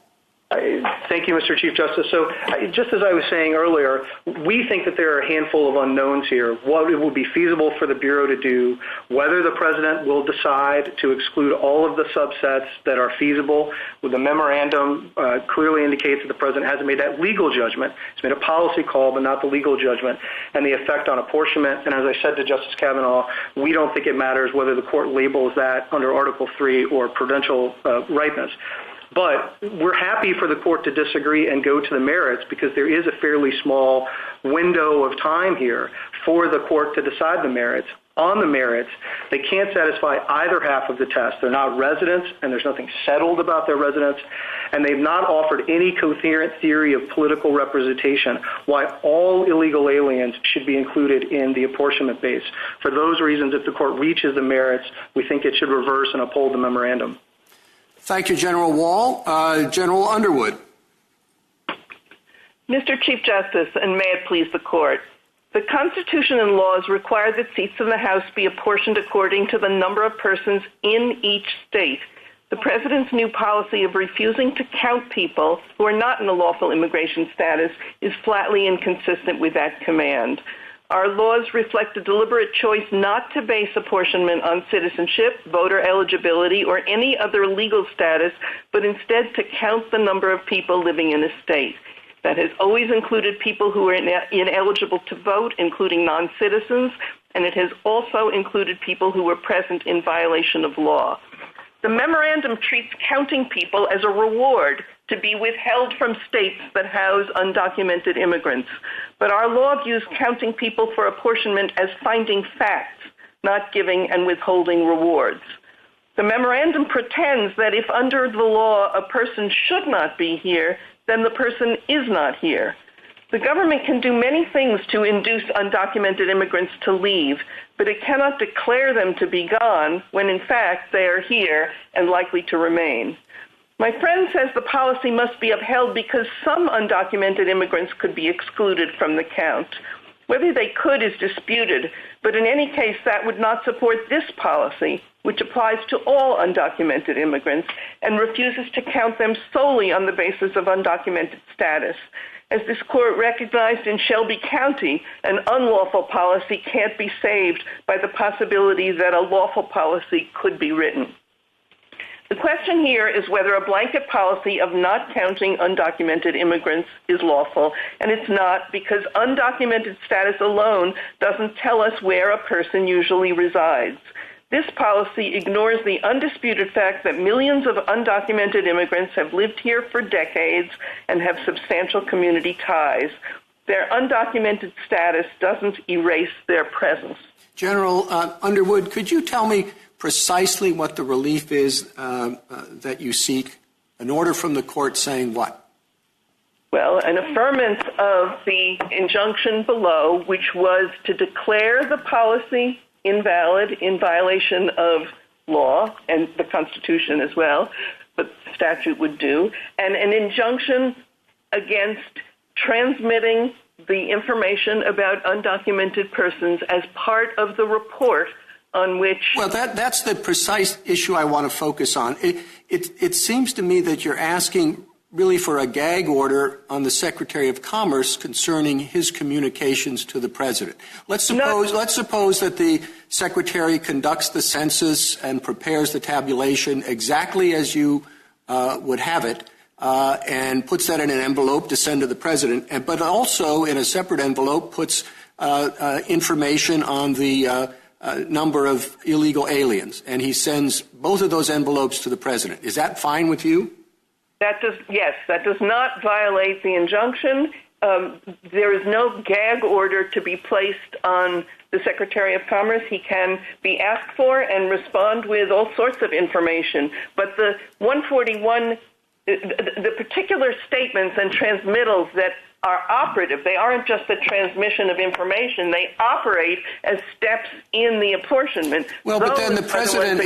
Thank you, Mr. Chief Justice. So just as I was saying earlier, we think that there are a handful of unknowns here. What it will be feasible for the Bureau to do, whether the president will decide to exclude all of the subsets that are feasible. The memorandum clearly indicates that the president hasn't made that legal judgment. He's made a policy call, but not the legal judgment, and the effect on apportionment. And as I said to Justice Kavanaugh, we don't think it matters whether the court labels that under Article 3 or prudential ripeness. But we're happy for the court to disagree and go to the merits because there is a fairly small window of time here for the court to decide the merits. On the merits, they can't satisfy either half of the test. They're not residents, and there's nothing settled about their residence, and they've not offered any coherent theory of political representation why all illegal aliens should be included in the apportionment base. For those reasons, if the court reaches the merits, we think it should reverse and uphold the memorandum. Thank you, General Wall. General Underwood. Mr. Chief Justice, and may it please the court, the Constitution and laws require that seats in the House be apportioned according to the number of persons in each state. The President's new policy of refusing to count people who are not in a lawful immigration status is flatly inconsistent with that command. Our laws reflect a deliberate choice not to base apportionment on citizenship, voter eligibility, or any other legal status, but instead to count the number of people living in a state. That has always included people who are ineligible to vote, including non-citizens, and it has also included people who were present in violation of law. The memorandum treats counting people as a reward to be withheld from states that house undocumented immigrants. But our law views counting people for apportionment as finding facts, not giving and withholding rewards. The memorandum pretends that if under the law a person should not be here, then the person is not here. The government can do many things to induce undocumented immigrants to leave, but it cannot declare them to be gone when in fact they are here and likely to remain. My friend says the policy must be upheld because some undocumented immigrants could be excluded from the count. Whether they could is disputed, but in any case that would not support this policy, which applies to all undocumented immigrants and refuses to count them solely on the basis of undocumented status. As this court recognized in Shelby County, an unlawful policy can't be saved by the possibility that a lawful policy could be written. The question here is whether a blanket policy of not counting undocumented immigrants is lawful, and it's not because undocumented status alone doesn't tell us where a person usually resides. This policy ignores the undisputed fact that millions of undocumented immigrants have lived here for decades and have substantial community ties. Their undocumented status doesn't erase their presence. General Underwood, could you tell me precisely what the relief is that you seek? An order from the court saying what? Well, an affirmance of the injunction below, which was to declare the policy invalid in violation of law and the Constitution as well, but statute would do, and an injunction against transmitting the information about undocumented persons as part of the report on which... Well, that's the precise issue I want to focus on. It seems to me that you're asking really for a gag order on the Secretary of Commerce concerning his communications to the President. Let's suppose that the Secretary conducts the census and prepares the tabulation exactly as you would have it, and puts that in an envelope to send to the President, but also in a separate envelope puts information on the number of illegal aliens, and he sends both of those envelopes to the President. Is that fine with you? Yes, that does not violate the injunction. There is no gag order to be placed on the Secretary of Commerce. He can be asked for and respond with all sorts of information. But the 141, the particular statements and transmittals that are operative, they aren't just the transmission of information, they operate as steps in the apportionment. Well, but then the President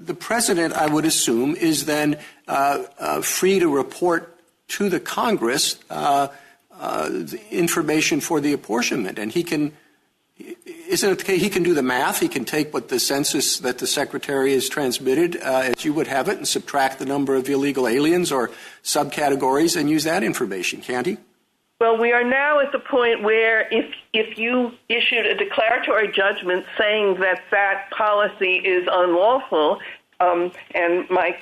the President, I would assume, is then free to report to the Congress the information for the apportionment, and he can. Isn't it the case he can do the math? He can take what the census that the Secretary has transmitted, as you would have it, and subtract the number of illegal aliens or subcategories and use that information, can't he? Well, we are now at the point where if you issued a declaratory judgment saying that that policy is unlawful, and my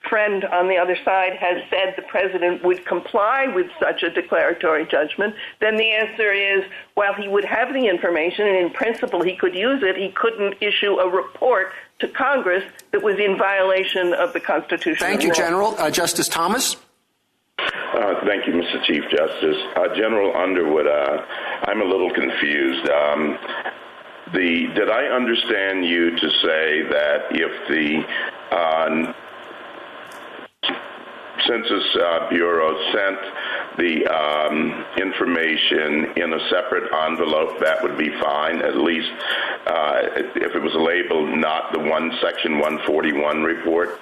friend on the other side has said the President would comply with such a declaratory judgment, then the answer is, while he would have the information and in principle he could use it, he couldn't issue a report to Congress that was in violation of the Constitution. Thank you, General. Justice Thomas? Thank you, Mr. Chief Justice. General Underwood, I'm a little confused. Did I understand you to say that if the Census Bureau sent the information in a separate envelope, that would be fine, at least if it was labeled not the Section 141 report?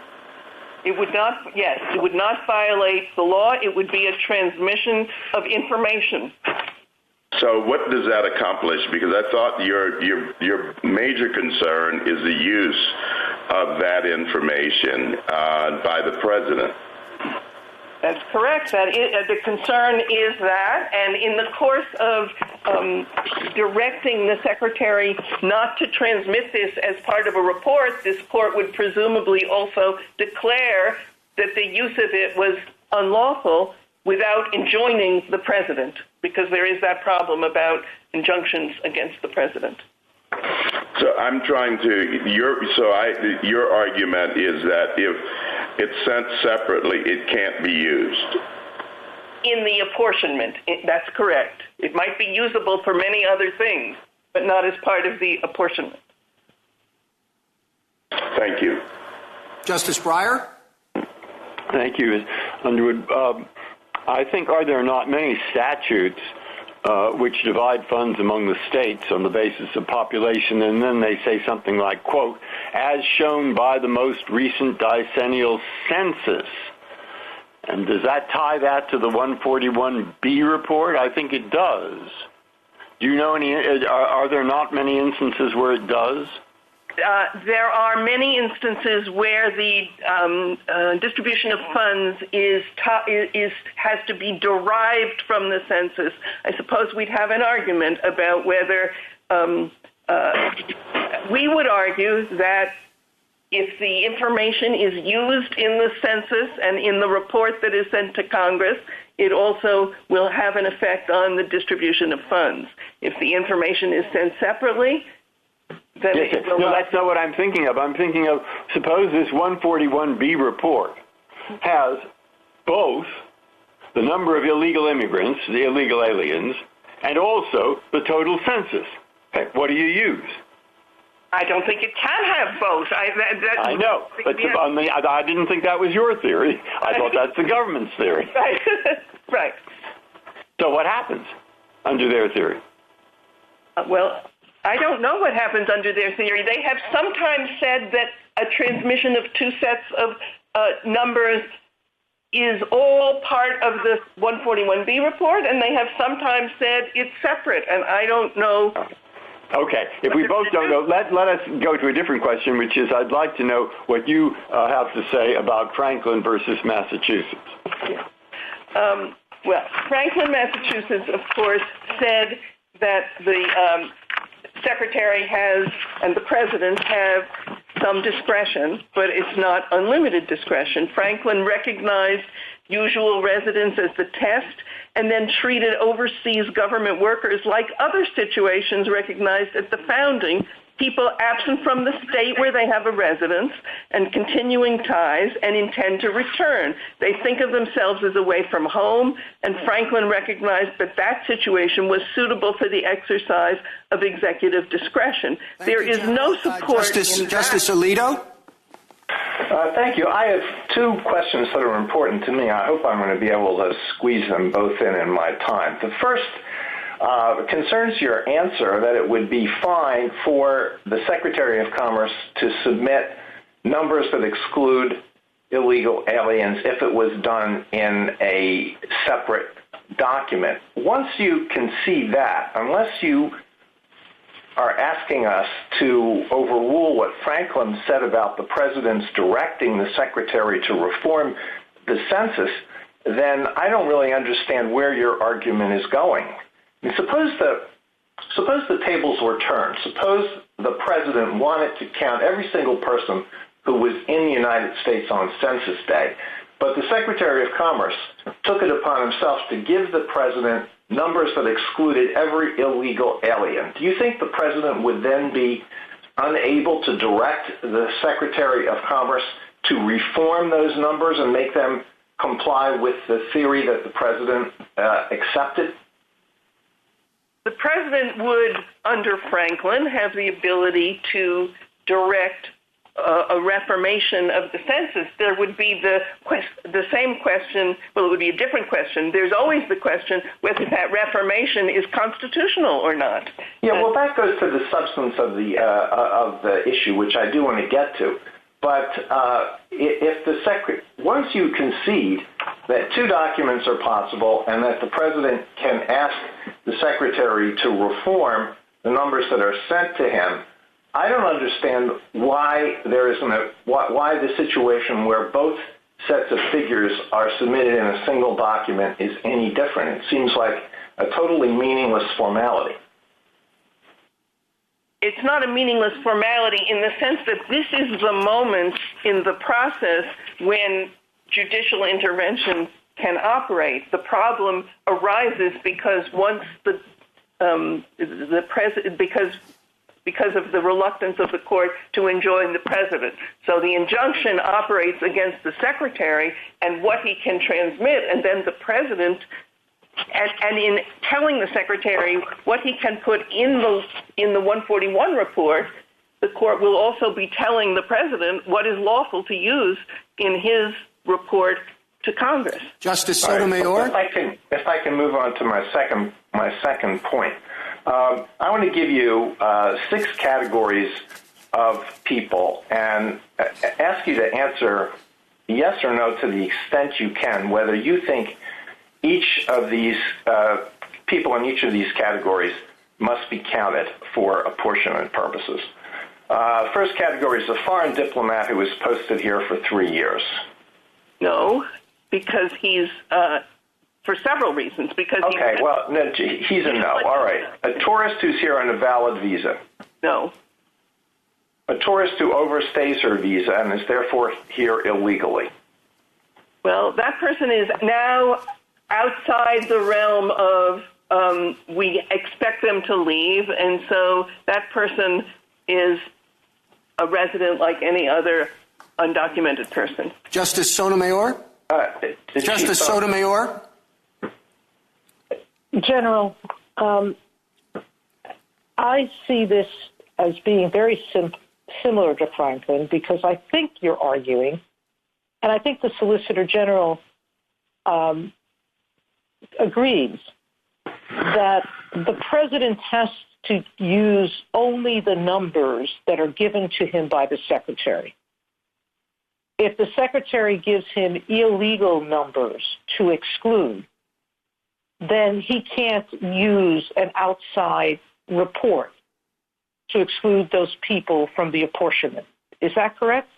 It would not, yes, it would not violate the law. It would be a transmission of information. So what does that accomplish? Because I thought your major concern is the use of that information by the president. That's correct. The concern is that, and in the course of directing the Secretary not to transmit this as part of a report, this court would presumably also declare that the use of it was unlawful without enjoining the president, because there is that problem about injunctions against the president. So I'm trying to, your argument is that if it's sent separately, it can't be used. In the apportionment, that's correct. It might be usable for many other things, but not as part of the apportionment. Thank you. Justice Breyer? Thank you, Underwood. I think, are there not many statutes which divide funds among the states on the basis of population, and then they say something like, quote, as shown by the most recent decennial census. And does that tie that to the 141B report? I think it does. Do you know any, are there not many instances where it does? There are many instances where the distribution of funds has to be derived from the census. I suppose we'd have an argument about whether we would argue that if the information is used in the census and in the report that is sent to Congress, it also will have an effect on the distribution of funds. If the information is sent separately, then it will not. That's not what I'm thinking of. I'm thinking of, suppose this 141B report has both the number of illegal immigrants, the illegal aliens, and also the total census. Okay, what do you use? I don't think it can have both. I know, but I didn't think that was your theory. I thought that's the government's theory. Right. Right. So what happens under their theory? Well, I don't know what happens under their theory. They have sometimes said that a transmission of two sets of numbers is all part of the 141B report, and they have sometimes said it's separate, and I don't know. Okay. If we both don't know, let us go to a different question, which is I'd like to know what you have to say about Franklin versus Massachusetts. Well, Franklin, Massachusetts, of course, said that the Secretary has and the President have some discretion, but it's not unlimited discretion. Franklin recognized usual residence as the test and then treated overseas government workers like other situations recognized at the founding, people absent from the state where they have a residence and continuing ties and intend to return. They think of themselves as away from home, and Franklin recognized that that situation was suitable for the exercise of executive discretion. There is no support in Justice Alito? Thank you. I have two questions that are important to me. I hope I'm going to be able to squeeze them both in my time. The first concerns your answer that it would be fine for the Secretary of Commerce to submit numbers that exclude illegal aliens if it was done in a separate document. Once you can see that, unless you are asking us to overrule what Franklin said about the President's directing the Secretary to reform the census, then I don't really understand where your argument is going. And suppose the tables were turned. Suppose the President wanted to count every single person who was in the United States on Census Day, but the Secretary of Commerce took it upon himself to give the President numbers that excluded every illegal alien. Do you think the President would then be unable to direct the Secretary of Commerce to reform those numbers and make them comply with the theory that the president accepted? The president would, under Franklin, have the ability to direct a reformation of the census. There would be the same question. Well, it would be a different question. There's always the question whether that reformation is constitutional or not. Yeah, well, that goes to the substance of the issue, which I do want to get to. But if once you concede that two documents are possible and that the president can ask the secretary to reform the numbers that are sent to him, I don't understand why there isn't why the situation where both sets of figures are submitted in a single document is any different. It seems like a totally meaningless formality. It's not a meaningless formality in the sense that this is the moment in the process when judicial intervention can operate. The problem arises because once the president, because of the reluctance of the court to enjoin the president. So the injunction operates against the secretary and what he can transmit, and then the president, and in telling the secretary what he can put in the 141 report, the court will also be telling the president what is lawful to use in his report to Congress. Justice Sotomayor? If I can move on to my second point. I want to give you 6 categories of people and ask you to answer yes or no to the extent you can, whether you think each of these people in each of these categories must be counted for apportionment purposes. First category is a foreign diplomat who was posted here for 3 years. No, because he's... for several reasons. Because he's a no. All right. A tourist who's here on a valid visa. No. A tourist who overstays her visa and is therefore here illegally. Well, that person is now outside the realm of we expect them to leave, and so that person is a resident like any other undocumented person. Justice Sotomayor? Justice Sotomayor? General, I see this as being very similar to Franklin because I think you're arguing, and I think the Solicitor General agrees, that the president has to use only the numbers that are given to him by the secretary. If the secretary gives him illegal numbers to exclude, then he can't use an outside report to exclude those people from the apportionment. Is that correct?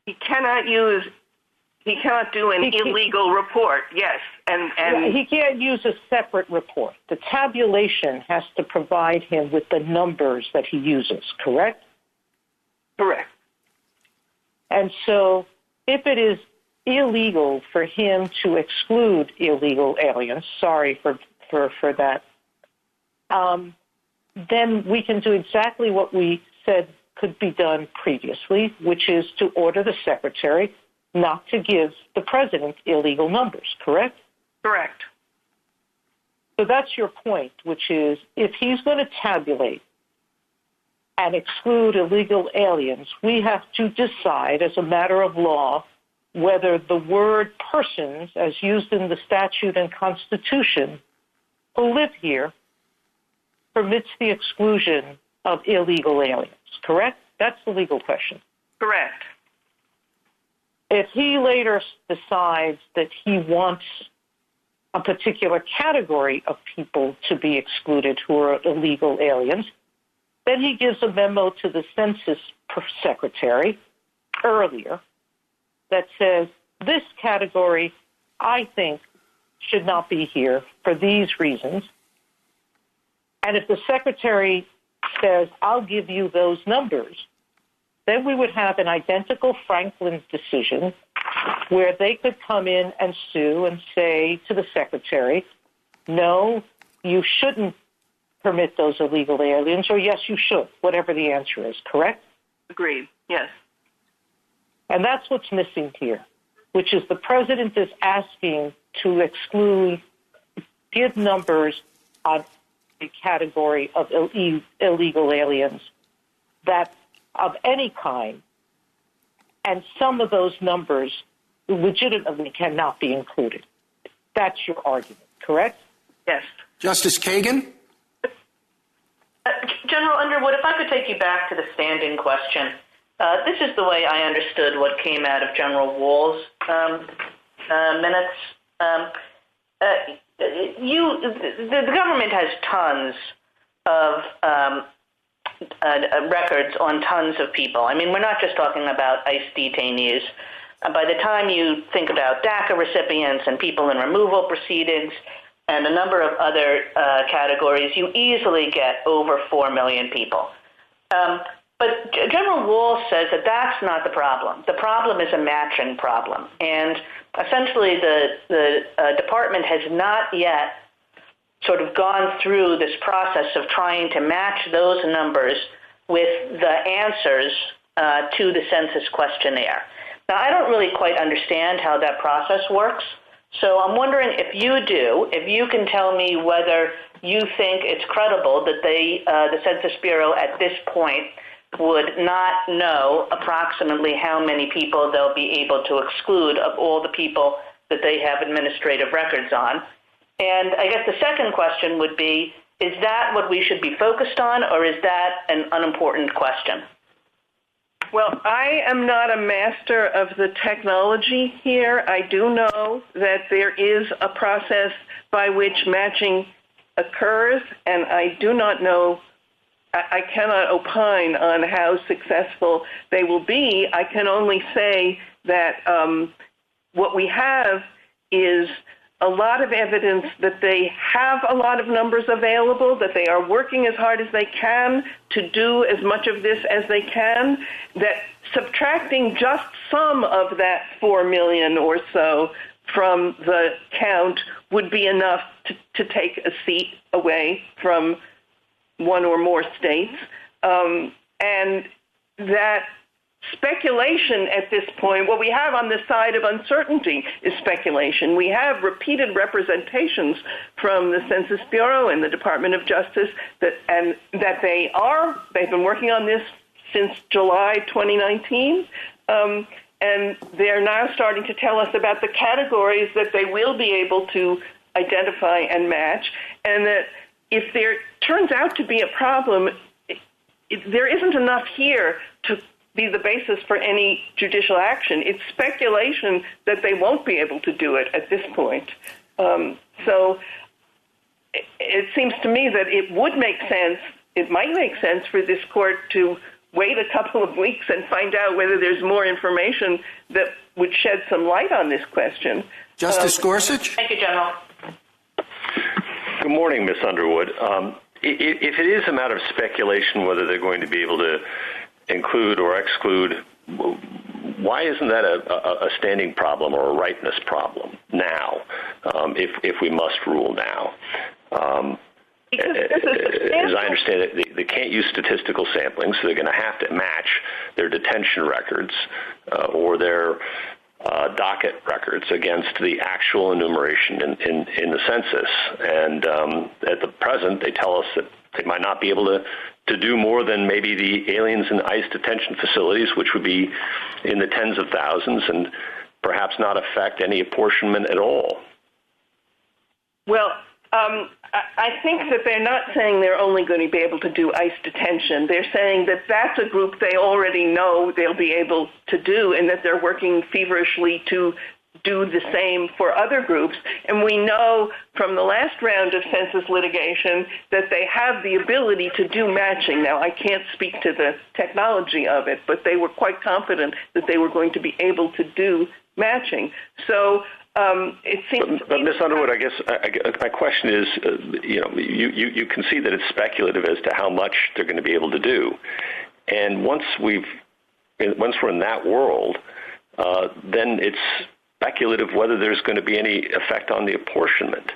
He cannot do an illegal report, yes. And he can't use a separate report. The tabulation has to provide him with the numbers that he uses, correct? Correct. And so if it is illegal for him to exclude illegal aliens, sorry for that, then we can do exactly what we said could be done previously, which is to order the secretary not to give the president illegal numbers, correct? Correct. So that's your point, which is if he's going to tabulate and exclude illegal aliens, we have to decide as a matter of law whether the word persons, as used in the statute and Constitution, who live here, permits the exclusion of illegal aliens, correct? That's the legal question. Correct. If he later decides that he wants a particular category of people to be excluded who are illegal aliens, then he gives a memo to the census secretary earlier that says, this category, I think, should not be here for these reasons. And if the secretary says, I'll give you those numbers, then we would have an identical Franklin decision where they could come in and sue and say to the secretary, no, you shouldn't permit those illegal aliens, or yes, you should, whatever the answer is, correct? Agreed, yes. And that's what's missing here, which is the president is asking to exclude, give numbers on a category of illegal aliens that of any kind, and some of those numbers legitimately cannot be included. That's your argument, correct? Yes. Justice Kagan? General Underwood, if I could take you back to the standing question. This is the way I understood what came out of General Wall's minutes. The government has tons of records on tons of people. I mean, we're not just talking about ICE detainees. By the time you think about DACA recipients and people in removal proceedings and a number of other categories, you easily get over 4 million people. But General Wall says that that's not the problem. The problem is a matching problem. And essentially the department has not yet sort of gone through this process of trying to match those numbers with the answers to the census questionnaire. Now, I don't really quite understand how that process works, so I'm wondering if you do, if you can tell me whether you think it's credible that the Census Bureau at this point would not know approximately how many people they'll be able to exclude of all the people that they have administrative records on. And I guess the second question would be, is that what we should be focused on, or is that an unimportant question? Well, I am not a master of the technology here. I do know that there is a process by which matching occurs, and I do not know, I cannot opine on how successful they will be. I can only say that what we have is a lot of evidence that they have a lot of numbers available, that they are working as hard as they can to do as much of this as they can, that subtracting just some of that 4 million or so from the count would be enough to take a seat away from one or more states, and that speculation at this point, what we have on the side of uncertainty is speculation. We have repeated representations from the Census Bureau and the Department of Justice that they've been working on this since July 2019, and they're now starting to tell us about the categories that they will be able to identify and match, and that if there turns out to be a problem, there isn't enough here to be the basis for any judicial action. It's speculation that they won't be able to do it at this point. So it seems to me that it would make sense, it might make sense for this court to wait a couple of weeks and find out whether there's more information that would shed some light on this question. Justice Gorsuch? Thank you, General. Good morning, Ms. Underwood. If it is a matter of speculation whether they're going to be able to include or exclude, why isn't that a standing problem or a rightness problem now, if we must rule now? As I understand it, they can't use statistical sampling, so they're going to have to match their detention records or their docket records against the actual enumeration in the census. And at the present, they tell us that they might not be able to do more than maybe the aliens in ICE detention facilities, which would be in the tens of thousands, and perhaps not affect any apportionment at all. Well, I think that they're not saying they're only going to be able to do ICE detention. They're saying that that's a group they already know they'll be able to do, and that they're working feverishly to do the same for other groups. And we know from the last round of census litigation that they have the ability to do matching. Now, I can't speak to the technology of it, but they were quite confident that they were going to be able to do matching. So it seems. But Ms. Underwood, I guess my question is, you can see that it's speculative as to how much they're going to be able to do, and once we're in that world, then it's speculative whether there's going to be any effect on the apportionment.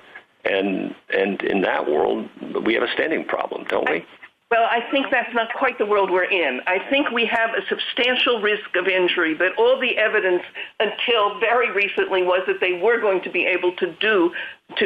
And in that world, we have a standing problem, don't we? Well, I think that's not quite the world we're in. I think we have a substantial risk of injury, that all the evidence until very recently was that they were going to be able to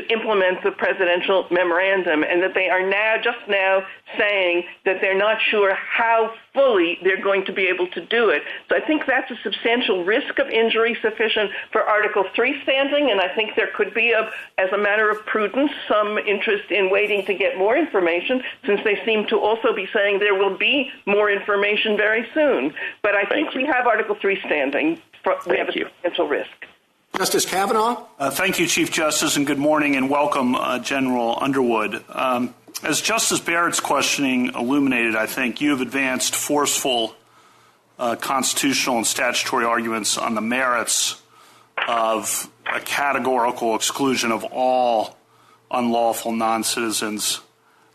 implement the presidential memorandum, and that they are just now saying that they're not sure how fully they're going to be able to do it. So I think that's a substantial risk of injury sufficient for Article 3 standing, and I think there could be, as a matter of prudence, some interest in waiting to get more information, since they seem to also be saying there will be more information very soon. But I think we have Article 3 standing. We have a substantial risk. Justice Kavanaugh? Thank you, Chief Justice, and good morning, and welcome, General Underwood. As Justice Barrett's questioning illuminated, I think you have advanced forceful constitutional and statutory arguments on the merits of a categorical exclusion of all unlawful non-citizens.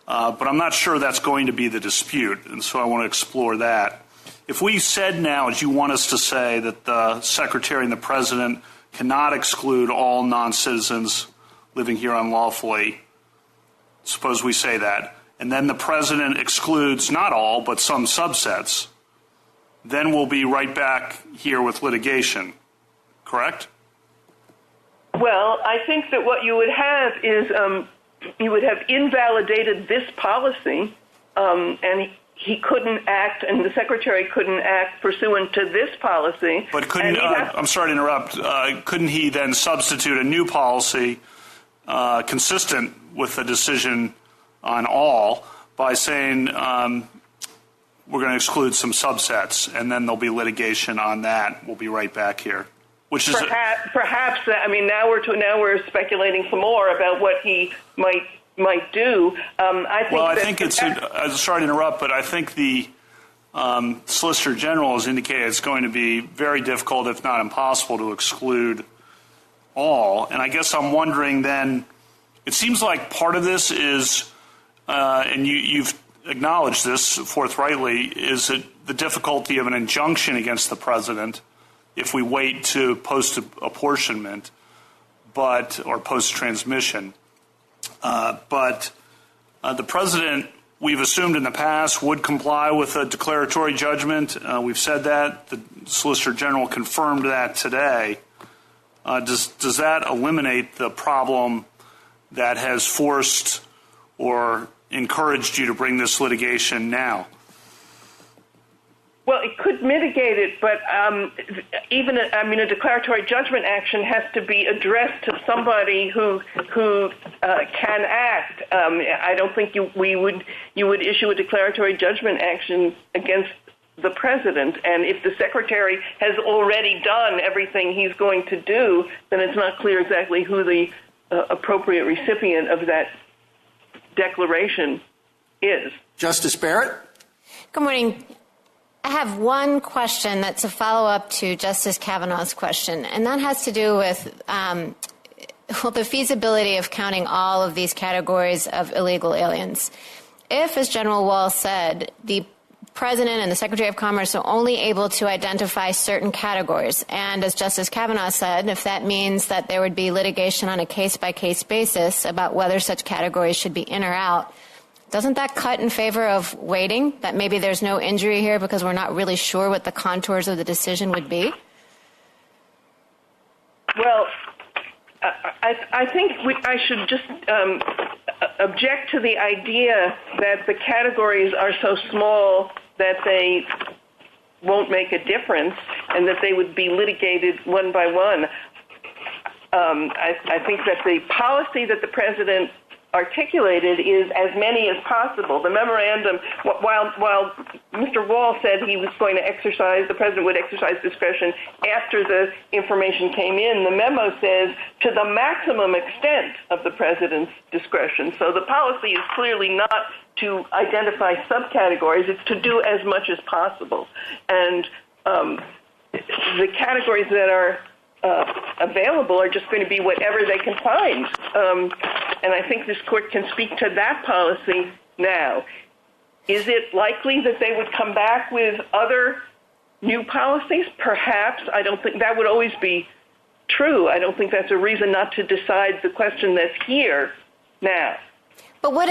But I'm not sure that's going to be the dispute, and so I want to explore that. If we said now, as you want us to say, that the Secretary and the President cannot exclude all non-citizens living here unlawfully, suppose we say that, and then the President excludes not all, but some subsets, then we'll be right back here with litigation, correct? Well, I think that what you would have is you would have invalidated this policy, and he couldn't act, and the Secretary couldn't act pursuant to this policy. But couldn't, I'm sorry to interrupt, couldn't he then substitute a new policy consistent with the decision on all by saying we're going to exclude some subsets, and then there'll be litigation on that. We'll be right back here. Which is perhaps. I mean, now we're speculating some more about what he might do. I think it's sorry to interrupt, but I think the Solicitor General has indicated it's going to be very difficult, if not impossible, to exclude all. And I guess I'm wondering then, it seems like part of this is, and you've acknowledged this forthrightly, is the difficulty of an injunction against the President if we wait to post-apportionment or post-transmission. But the President, we've assumed in the past, would comply with a declaratory judgment. We've said that. The Solicitor General confirmed that today. Does that eliminate the problem that has forced or encouraged you to bring this litigation now? Well, it could mitigate it, but a declaratory judgment action has to be addressed to somebody who can act. I don't think you would issue a declaratory judgment action against the President, and if the Secretary has already done everything he's going to do, then it's not clear exactly who the appropriate recipient of that declaration is. Justice Barrett? Good morning. I have one question that's a follow-up to Justice Kavanaugh's question, and that has to do with the feasibility of counting all of these categories of illegal aliens. If, as General Wall said, the President and the Secretary of Commerce are only able to identify certain categories, and as Justice Kavanaugh said, if that means that there would be litigation on a case-by-case basis about whether such categories should be in or out, doesn't that cut in favor of waiting, that maybe there's no injury here because we're not really sure what the contours of the decision would be? Well, I think I should just object to the idea that the categories are so small that they won't make a difference and that they would be litigated one by one. I think that the policy that the President articulated is as many as possible. The memorandum, while Mr. Wall said he was going to the President would exercise discretion after the information came in, the memo says to the maximum extent of the President's discretion. So the policy is clearly not to identify subcategories, it's to do as much as possible. And the categories that are available are just going to be whatever they can find. And I think this court can speak to that policy now. Is it likely that they would come back with other new policies? Perhaps. I don't think that would always be true. I don't think that's a reason not to decide the question that's here now. But what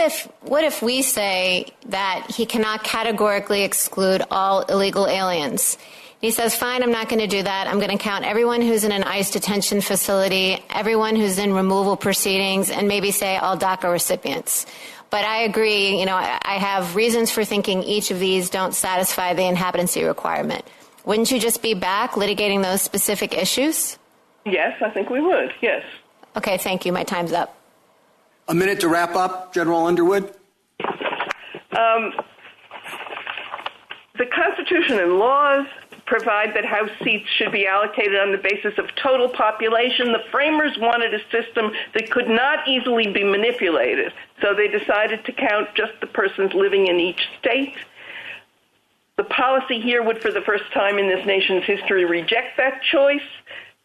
if we say that he cannot categorically exclude all illegal aliens? He says, fine, I'm not going to do that. I'm going to count everyone who's in an ICE detention facility, everyone who's in removal proceedings, and maybe say all DACA recipients. But I agree, I have reasons for thinking each of these don't satisfy the inhabitancy requirement. Wouldn't you just be back litigating those specific issues? Yes, I think we would, yes. Okay, thank you. My time's up. A minute to wrap up, General Underwood. The Constitution and laws provide that House seats should be allocated on the basis of total population. The framers wanted a system that could not easily be manipulated, so they decided to count just the persons living in each state. The policy here would, for the first time in this nation's history, reject that choice.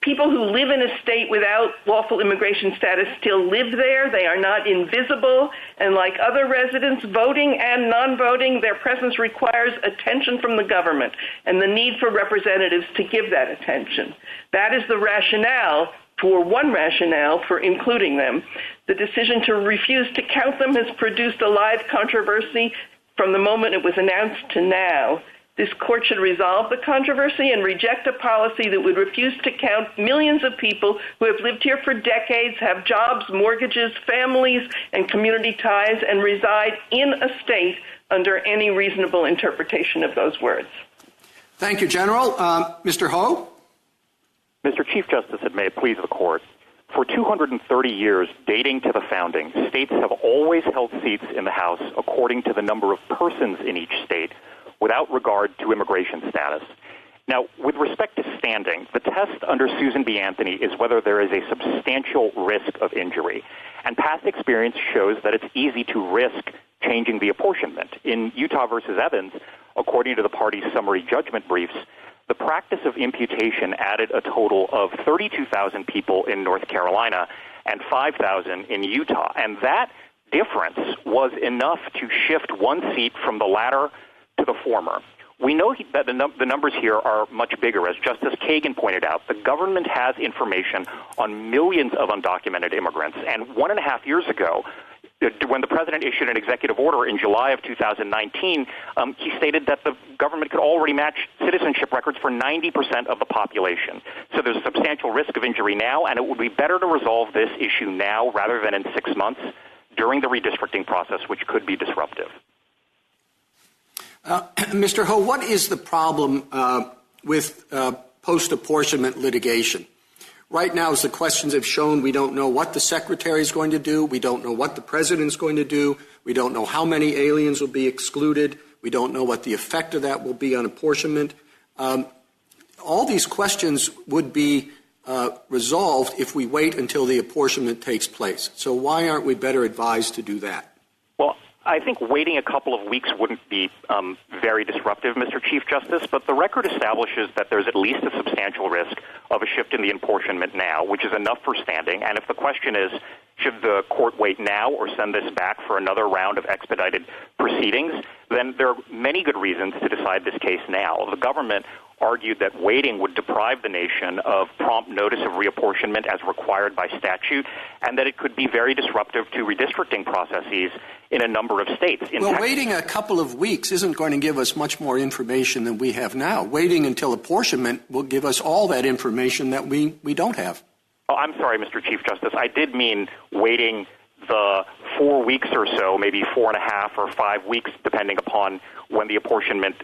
People who live in a state without lawful immigration status still live there. They are not invisible. And like other residents, voting and non-voting, their presence requires attention from the government and the need for representatives to give that attention. That is the rationale for including them. The decision to refuse to count them has produced a live controversy from the moment it was announced to now. This court should resolve the controversy and reject a policy that would refuse to count millions of people who have lived here for decades, have jobs, mortgages, families, and community ties, and reside in a state under any reasonable interpretation of those words. Thank you, General. Mr. Ho? Mr. Chief Justice, and may it please the Court, for 230 years, dating to the founding, states have always held seats in the House according to the number of persons in each state, without regard to immigration status. Now, with respect to standing, the test under Susan B. Anthony is whether there is a substantial risk of injury. And past experience shows that it's easy to risk changing the apportionment. In Utah versus Evans, according to the party's summary judgment briefs, the practice of imputation added a total of 32,000 people in North Carolina and 5,000 in Utah. And that difference was enough to shift one seat from the latter to the former. We know that the numbers here are much bigger. As Justice Kagan pointed out, the government has information on millions of undocumented immigrants. And 1.5 years ago, when the president issued an executive order in July of 2019, he stated that the government could already match citizenship records for 90% of the population. So there's a substantial risk of injury now, and it would be better to resolve this issue now rather than in 6 months during the redistricting process, which could be disruptive. Mr. Ho, what is the problem with post-apportionment litigation? Right now, as the questions have shown, we don't know what the Secretary is going to do. We don't know what the President is going to do. We don't know how many aliens will be excluded. We don't know what the effect of that will be on apportionment. All these questions would be resolved if we wait until the apportionment takes place. So why aren't we better advised to do that? Well, I think waiting a couple of weeks wouldn't be very disruptive, Mr. Chief Justice, but the record establishes that there's at least a substantial risk of a shift in the apportionment now, which is enough for standing. And if the question is, should the court wait now or send this back for another round of expedited proceedings, then there are many good reasons to decide this case now. The government argued that waiting would deprive the nation of prompt notice of reapportionment as required by statute, and that it could be very disruptive to redistricting processes in a number of states. Waiting a couple of weeks isn't going to give us much more information than we have now. Waiting until apportionment will give us all that information that we don't have. Oh, I'm sorry, Mr. Chief Justice. I did mean waiting the 4 weeks or so, maybe 4.5 or 5 weeks, depending upon when the apportionment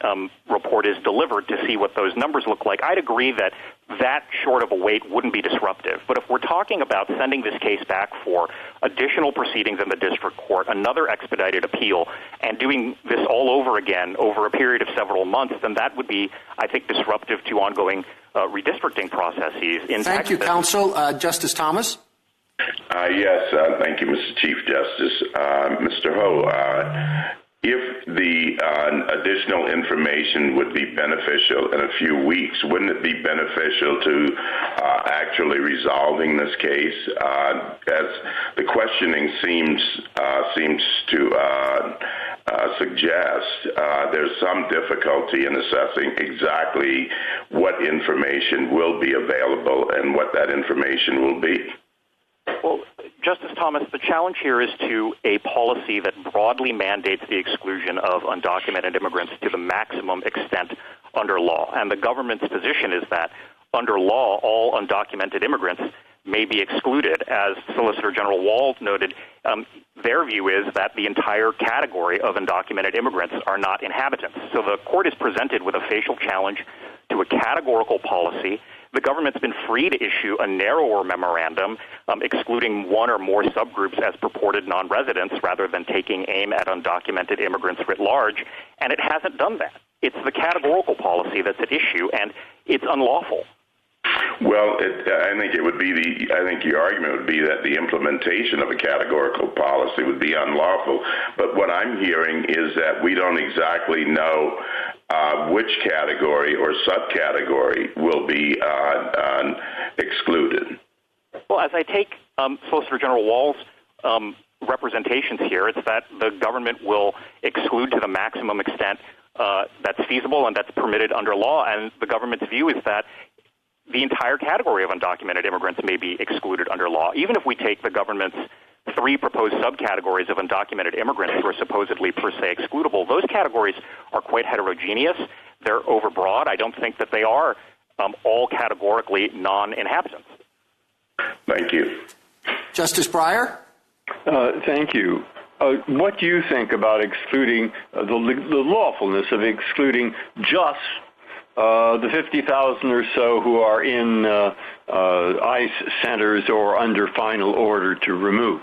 report is delivered, to see what those numbers look like. I'd agree that that short of a wait wouldn't be disruptive. But if we're talking about sending this case back for additional proceedings in the district court, another expedited appeal, and doing this all over again over a period of several months, then that would be, I think, disruptive to ongoing redistricting processes. Thank you, counsel. Justice Thomas? Yes, thank you, Mr. Chief Justice. Mr. Ho, if the additional information would be beneficial in a few weeks, wouldn't it be beneficial to actually resolving this case? As the questioning seems to suggest, there's some difficulty in assessing exactly what information will be available and what that information will be. Well, Justice Thomas, the challenge here is to a policy that broadly mandates the exclusion of undocumented immigrants to the maximum extent under law. And the government's position is that under law, all undocumented immigrants may be excluded. As Solicitor General Wall noted, their view is that the entire category of undocumented immigrants are not inhabitants. So the court is presented with a facial challenge to a categorical policy. The government's been free to issue a narrower memorandum excluding one or more subgroups as purported non-residents rather than taking aim at undocumented immigrants writ large, and it hasn't done that. It's the categorical policy that's at issue, and it's unlawful. Well, I think your argument would be that the implementation of a categorical policy would be unlawful. But what I'm hearing is that we don't exactly know which category or subcategory will be excluded. Well, as I take Solicitor General Wall's representations here, it's that the government will exclude to the maximum extent that's feasible and that's permitted under law. And the government's view is that the entire category of undocumented immigrants may be excluded under law. Even if we take the government's three proposed subcategories of undocumented immigrants who are supposedly per se excludable, those categories are quite heterogeneous. They're overbroad. I don't think that they are all categorically non-inhabitants. Thank you. Justice Breyer? Thank you. What do you think about excluding the lawfulness of excluding just the 50,000 or so who are in ICE centers or under final order to remove?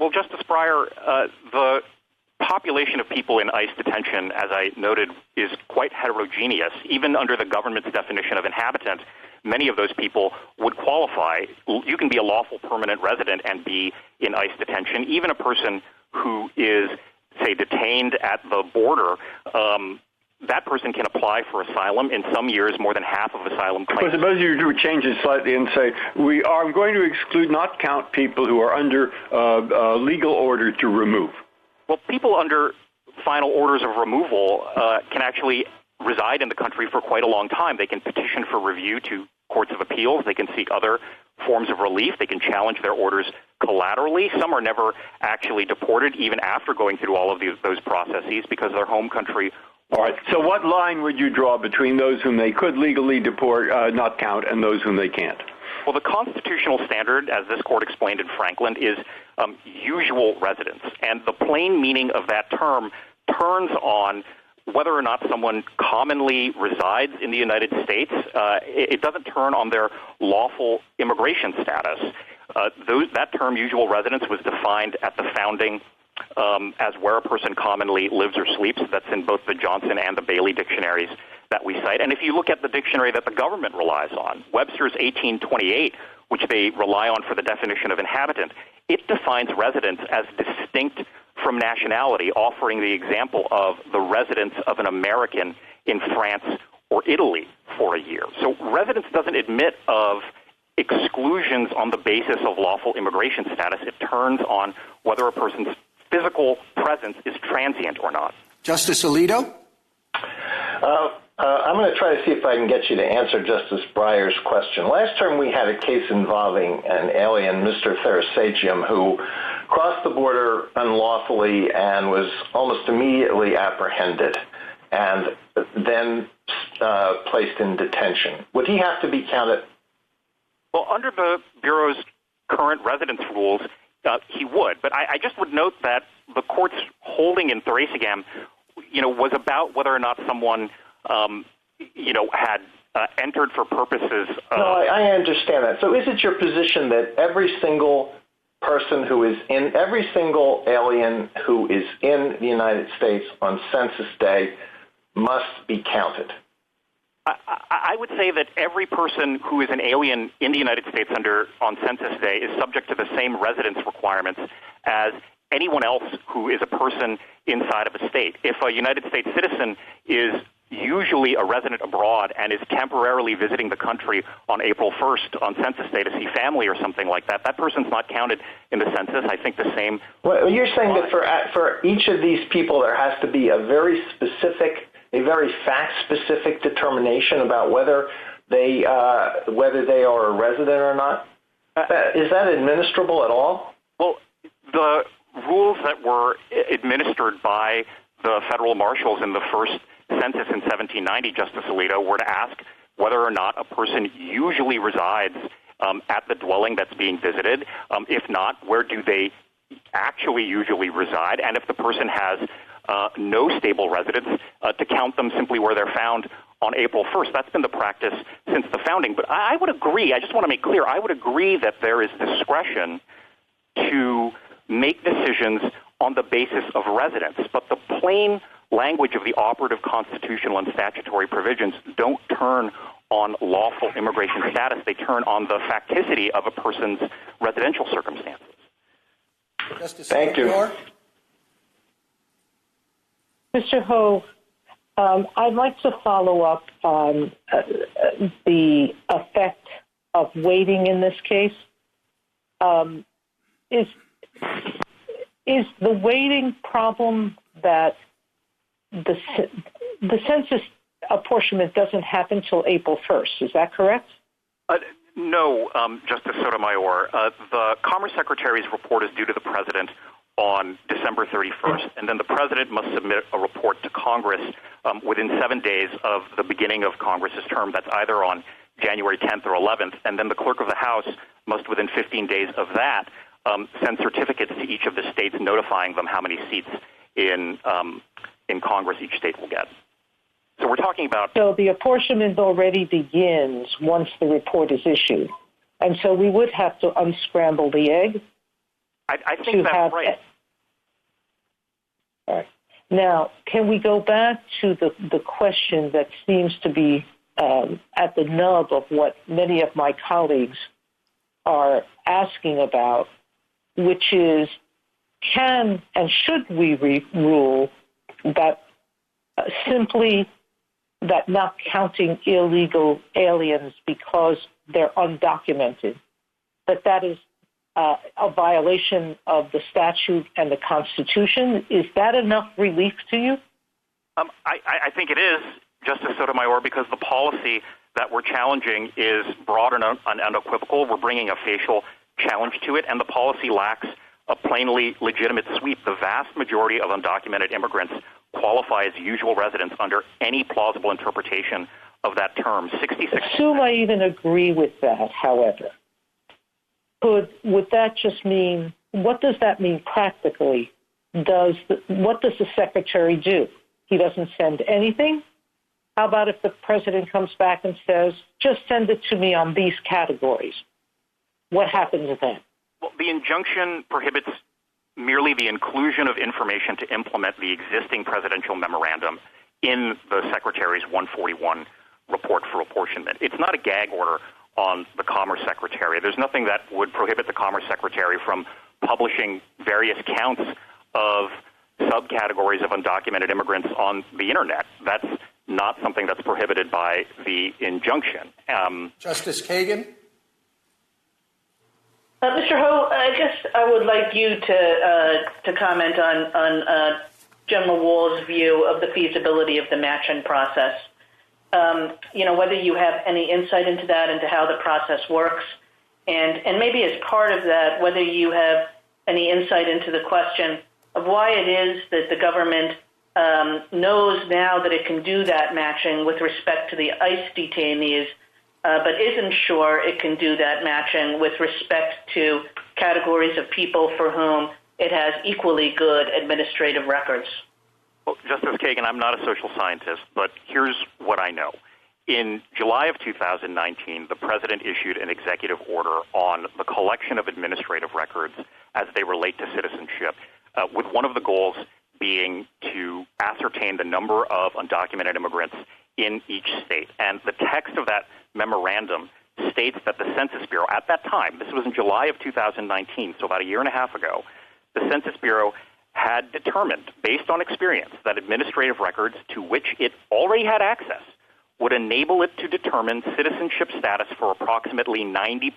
Well, Justice Breyer, the population of people in ICE detention, as I noted, is quite heterogeneous. Even under the government's definition of inhabitant, many of those people would qualify. You can be a lawful permanent resident and be in ICE detention. Even a person who is, say, detained at the border, that person can apply for asylum. In some years, more than half of asylum claims. Well, suppose you do change it slightly and say, I'm going to exclude, not count people who are under legal order to remove. Well, people under final orders of removal can actually reside in the country for quite a long time. They can petition for review to courts of appeals. They can seek other forms of relief. They can challenge their orders collaterally. Some are never actually deported, even after going through all of those processes, because their home country. All right. So what line would you draw between those whom they could legally deport, not count, and those whom they can't? Well, the constitutional standard, as this court explained in Franklin, is usual residence. And the plain meaning of that term turns on whether or not someone commonly resides in the United States. It doesn't turn on their lawful immigration status. That term, usual residence, was defined at the founding as where a person commonly lives or sleeps. That's in both the Johnson and the Bailey dictionaries that we cite. And if you look at the dictionary that the government relies on, Webster's 1828, which they rely on for the definition of inhabitant, it defines residence as distinct from nationality, offering the example of the residence of an American in France or Italy for a year. So residence doesn't admit of exclusions on the basis of lawful immigration status. It turns on whether a person's physical presence is transient or not. Justice Alito? I'm going to try to see if I can get you to answer Justice Breyer's question. Last term we had a case involving an alien, Mr. Therasagium, who crossed the border unlawfully and was almost immediately apprehended and then placed in detention. Would he have to be counted? Well, under the Bureau's current residence rules, he would. But I just would note that the court's holding in Therasagium, was about whether or not someone had entered for purposes of... No, I understand that. So is it your position that every single person every single alien who is in the United States on Census Day must be counted? I would say that every person who is an alien in the United States on Census Day is subject to the same residence requirements as anyone else who is a person inside of a state. If a United States citizen is usually a resident abroad and is temporarily visiting the country on April 1st on Census Day to see family or something like that, that person's not counted in the census. I think the same... Well, you're saying that for each of these people there has to be a very fact-specific determination about whether they are a resident or not? Is that administrable at all? Well, the rules that were administered by the federal marshals in the first census in 1790, Justice Alito, were to ask whether or not a person usually resides at the dwelling that's being visited. If not, where do they actually usually reside? And if the person has no stable residence, to count them simply where they're found on April 1st. That's been the practice since the founding. But I would agree, I just want to make clear, I would agree that there is discretion to make decisions on the basis of residence. But the plain language of the operative constitutional and statutory provisions don't turn on lawful immigration status. They turn on the facticity of a person's residential circumstances. Thank you. Mr. Ho, I'd like to follow up on the effect of waiting in this case. Is the waiting problem that the census apportionment doesn't happen till April 1st? Is that correct? No, Justice Sotomayor. The Commerce Secretary's report is due to the President on December 31st, and then the President must submit a report to Congress within 7 days of the beginning of Congress's term. That's either on January 10th or 11th, and then the Clerk of the House must, within 15 days of that, send certificates to each of the states notifying them how many seats in Congress each state will get. So we're talking about... So the apportionment already begins once the report is issued, and so we would have to unscramble the egg? I think that's right. All right. Now, can we go back to the question that seems to be at the nub of what many of my colleagues are asking about, which is, can and should we rule that simply that not counting illegal aliens because they're undocumented, that is a violation of the statute and the Constitution? Is that enough relief to you? I think it is, Justice Sotomayor, because the policy that we're challenging is broad and unequivocal. We're bringing a facial challenge to it, and the policy lacks a plainly legitimate sweep. The vast majority of undocumented immigrants qualify as usual residents under any plausible interpretation of that term. 66. Assume I even agree with that, however. Would that just mean, what does that mean practically? What does the Secretary do? He doesn't send anything? How about if the President comes back and says, just send it to me on these categories? What happens then? Well, the injunction prohibits merely the inclusion of information to implement the existing presidential memorandum in the Secretary's 141 report for apportionment. It's not a gag order on the Commerce Secretary. There's nothing that would prohibit the Commerce Secretary from publishing various counts of subcategories of undocumented immigrants on the Internet. That's not something that's prohibited by the injunction. Justice Kagan? Mr. Ho, I guess I would like you to comment on General Wall's view of the feasibility of the matching process. Whether you have any insight into that, into how the process works, and maybe as part of that, whether you have any insight into the question of why it is that the government knows now that it can do that matching with respect to the ICE detainees, but isn't sure it can do that matching with respect to categories of people for whom it has equally good administrative records. Well, Justice Kagan, I'm not a social scientist, but here's what I know. In July of 2019, the President issued an executive order on the collection of administrative records as they relate to citizenship, with one of the goals being to ascertain the number of undocumented immigrants in each state. And the text of that memorandum states that the Census Bureau, at that time, this was in July of 2019, so about a year and a half ago, the Census Bureau had determined, based on experience, that administrative records to which it already had access would enable it to determine citizenship status for approximately 90%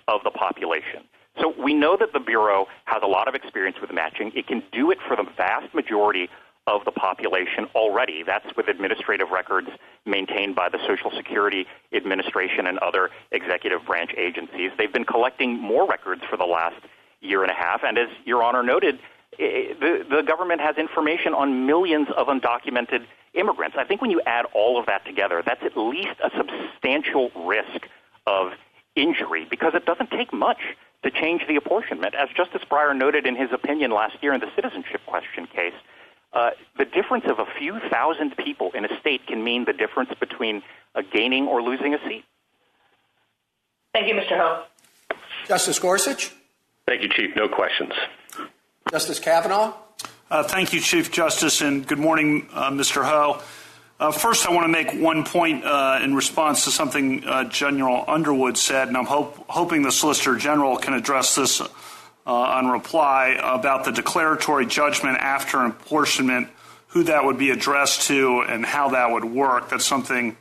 of the population. So we know that the Bureau has a lot of experience with matching. It can do it for the vast majority of the population already. That's with administrative records maintained by the Social Security Administration and other executive branch agencies. They've been collecting more records for the last year and a half, and as Your Honor noted, the government has information on millions of undocumented immigrants. I think when you add all of that together, that's at least a substantial risk of injury because it doesn't take much to change the apportionment. As Justice Breyer noted in his opinion last year in the citizenship question case, the difference of a few thousand people in a state can mean the difference between gaining or losing a seat. Thank you, Mr. Ho. Justice Gorsuch? Thank you, Chief. No questions. Justice Kavanaugh? Thank you, Chief Justice, and good morning, Mr. Ho. First, I want to make one point in response to something General Underwood said, and I'm hoping the Solicitor General can address this on reply about the declaratory judgment after apportionment, who that would be addressed to and how that would work. That's something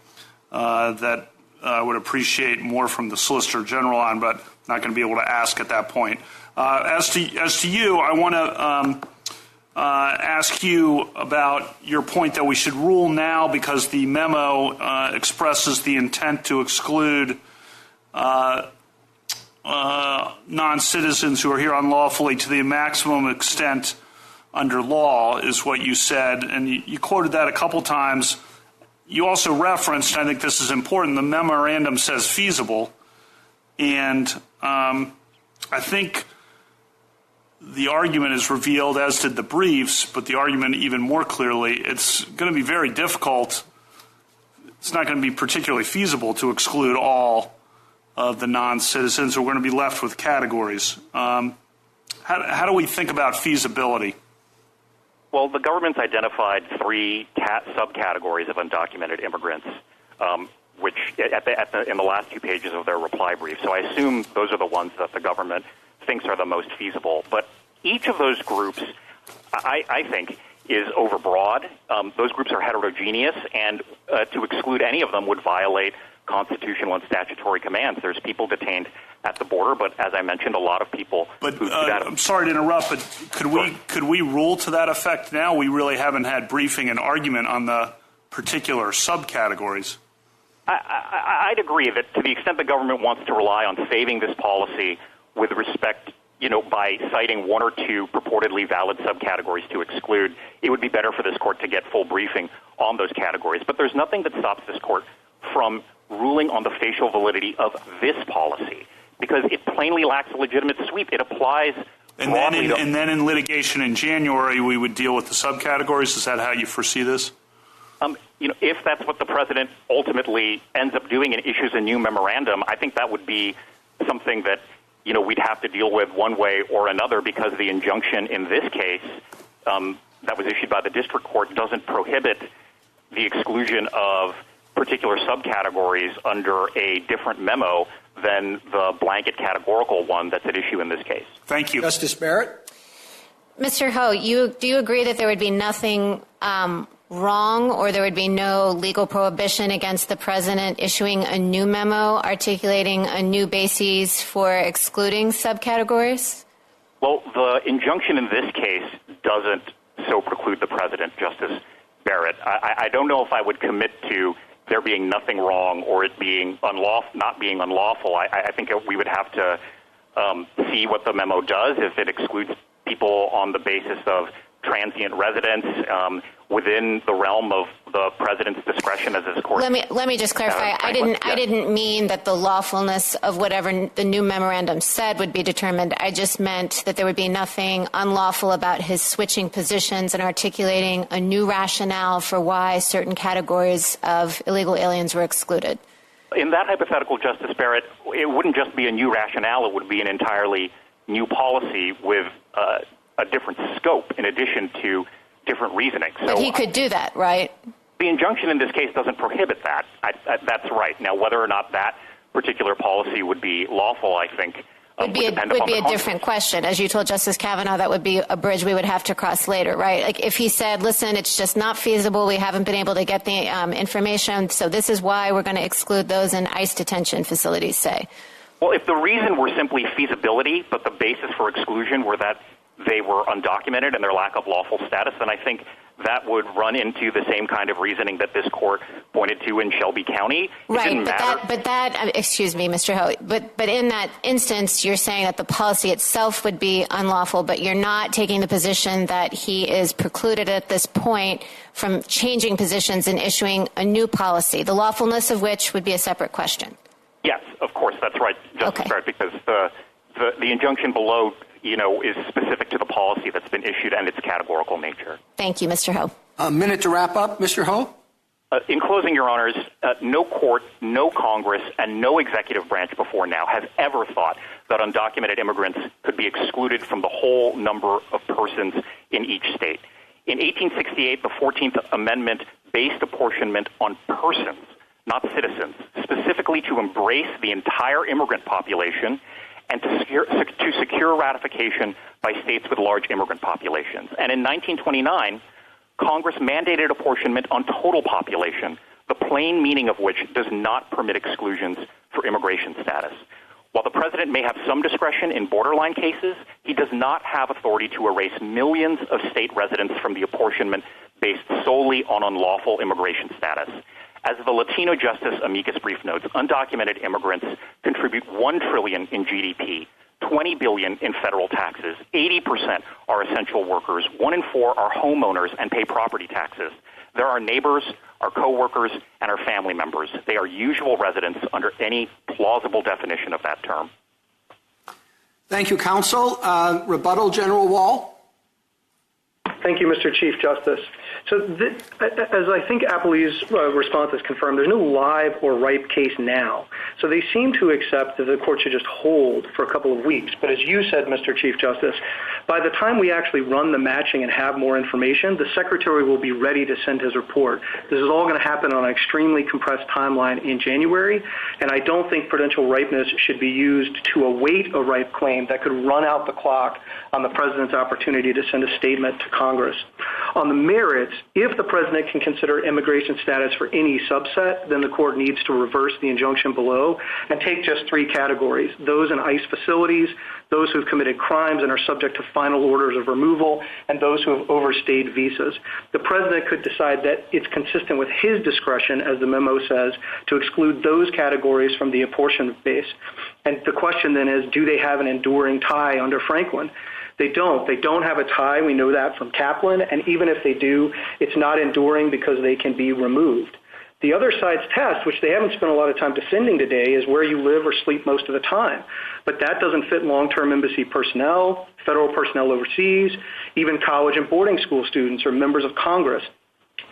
that I would appreciate more from the Solicitor General on, but not going to be able to ask at that point. As to you, I want to ask you about your point that we should rule now because the memo expresses the intent to exclude non-citizens who are here unlawfully to the maximum extent under law, is what you said, and you quoted that a couple times. You also referenced, I think this is important, the memorandum says feasible, and I think the argument is revealed, as did the briefs, but the argument even more clearly, it's going to be very difficult. It's not going to be particularly feasible to exclude all of the non-citizens. We're going to be left with categories. How do we think about feasibility? Well, the government's identified three subcategories of undocumented immigrants, which in the last 2 pages of their reply brief. So I assume those are the ones that the government thinks are the most feasible. But each of those groups, I think, is overbroad. Those groups are heterogeneous, and to exclude any of them would violate constitutional and statutory commands. There's people detained at the border, but as I mentioned, a lot of people. But I'm sorry to interrupt, but could we rule to that effect now? We really haven't had briefing and argument on the particular subcategories. I'd agree that to the extent the government wants to rely on saving this policy with respect, by citing one or two purportedly valid subcategories to exclude, it would be better for this court to get full briefing on those categories. But there's nothing that stops this court from ruling on the facial validity of this policy because it plainly lacks a legitimate sweep. It applies broadly. And then in litigation in January, we would deal with the subcategories. Is that how you foresee this? If that's what the president ultimately ends up doing and issues a new memorandum, I think that would be something that we'd have to deal with one way or another because the injunction in this case that was issued by the district court doesn't prohibit the exclusion of particular subcategories under a different memo than the blanket categorical one that's at issue in this case. Thank you. Justice Barrett? Mr. Ho, do you agree that there would be nothing wrong or there would be no legal prohibition against the president issuing a new memo articulating a new basis for excluding subcategories? Well, the injunction in this case doesn't so preclude the president, Justice Barrett. I don't know if I would commit to there being nothing wrong or it being not being unlawful. I think we would have to see what the memo does if it excludes people on the basis of transient residence within the realm of the president's discretion as this court. Let me just clarify. I didn't mean that the lawfulness of whatever the new memorandum said would be determined. I just meant that there would be nothing unlawful about his switching positions and articulating a new rationale for why certain categories of illegal aliens were excluded. In that hypothetical, Justice Barrett, it wouldn't just be a new rationale. It would be an entirely new policy with a different scope in addition to different reasoning. But he could do that, right? The injunction in this case doesn't prohibit that. That's right. Now, whether or not that particular policy would be lawful, I think, would be a different question. As you told Justice Kavanaugh, that would be a bridge we would have to cross later, right? Like if he said, listen, it's just not feasible. We haven't been able to get the information. So this is why we're going to exclude those in ICE detention facilities, say. Well, if the reason were simply feasibility, but the basis for exclusion were that they were undocumented and their lack of lawful status, then I think that would run into the same kind of reasoning that this court pointed to in Shelby County. Right, excuse me, Mr. Ho, but in that instance, you're saying that the policy itself would be unlawful, but you're not taking the position that he is precluded at this point from changing positions and issuing a new policy, the lawfulness of which would be a separate question. Yes, of course, that's right, Justice Barrett, because the injunction below, is specific to the policy that's been issued and its categorical nature. Thank you, Mr. Ho. A minute to wrap up, Mr. Ho. In closing, Your Honors, no court, no Congress, and no executive branch before now has ever thought that undocumented immigrants could be excluded from the whole number of persons in each state. In 1868, the 14th Amendment based apportionment on persons, not citizens, specifically to embrace the entire immigrant population and to secure ratification by states with large immigrant populations. And in 1929, Congress mandated apportionment on total population, the plain meaning of which does not permit exclusions for immigration status. While the president may have some discretion in borderline cases, he does not have authority to erase millions of state residents from the apportionment based solely on unlawful immigration status. As the Latino Justice amicus brief notes, undocumented immigrants contribute $1 trillion in GDP, $20 billion in federal taxes, 80% are essential workers, 1 in 4 are homeowners and pay property taxes. They're our neighbors, our coworkers, and our family members. They are usual residents under any plausible definition of that term. Thank you, counsel. Rebuttal, General Wall. Thank you, Mr. Chief Justice. So as I think Appley's response is confirmed, there's no live or ripe case now. So they seem to accept that the court should just hold for a couple of weeks. But as you said, Mr. Chief Justice, by the time we actually run the matching and have more information, the Secretary will be ready to send his report. This is all going to happen on an extremely compressed timeline in January, and I don't think prudential ripeness should be used to await a ripe claim that could run out the clock on the President's opportunity to send a statement to Congress. On the merits, if the President can consider immigration status for any subset, then the court needs to reverse the injunction below and take just 3 categories: those in ICE facilities, those who have committed crimes and are subject to final orders of removal, and those who have overstayed visas. The President could decide that it's consistent with his discretion, as the memo says, to exclude those categories from the apportionment base. And the question then is, do they have an enduring tie under Franklin? They don't. They don't have a tie. We know that from Kaplan. And even if they do, it's not enduring because they can be removed. The other side's test, which they haven't spent a lot of time defending today, is where you live or sleep most of the time. But that doesn't fit long-term embassy personnel, federal personnel overseas, even college and boarding school students or members of Congress.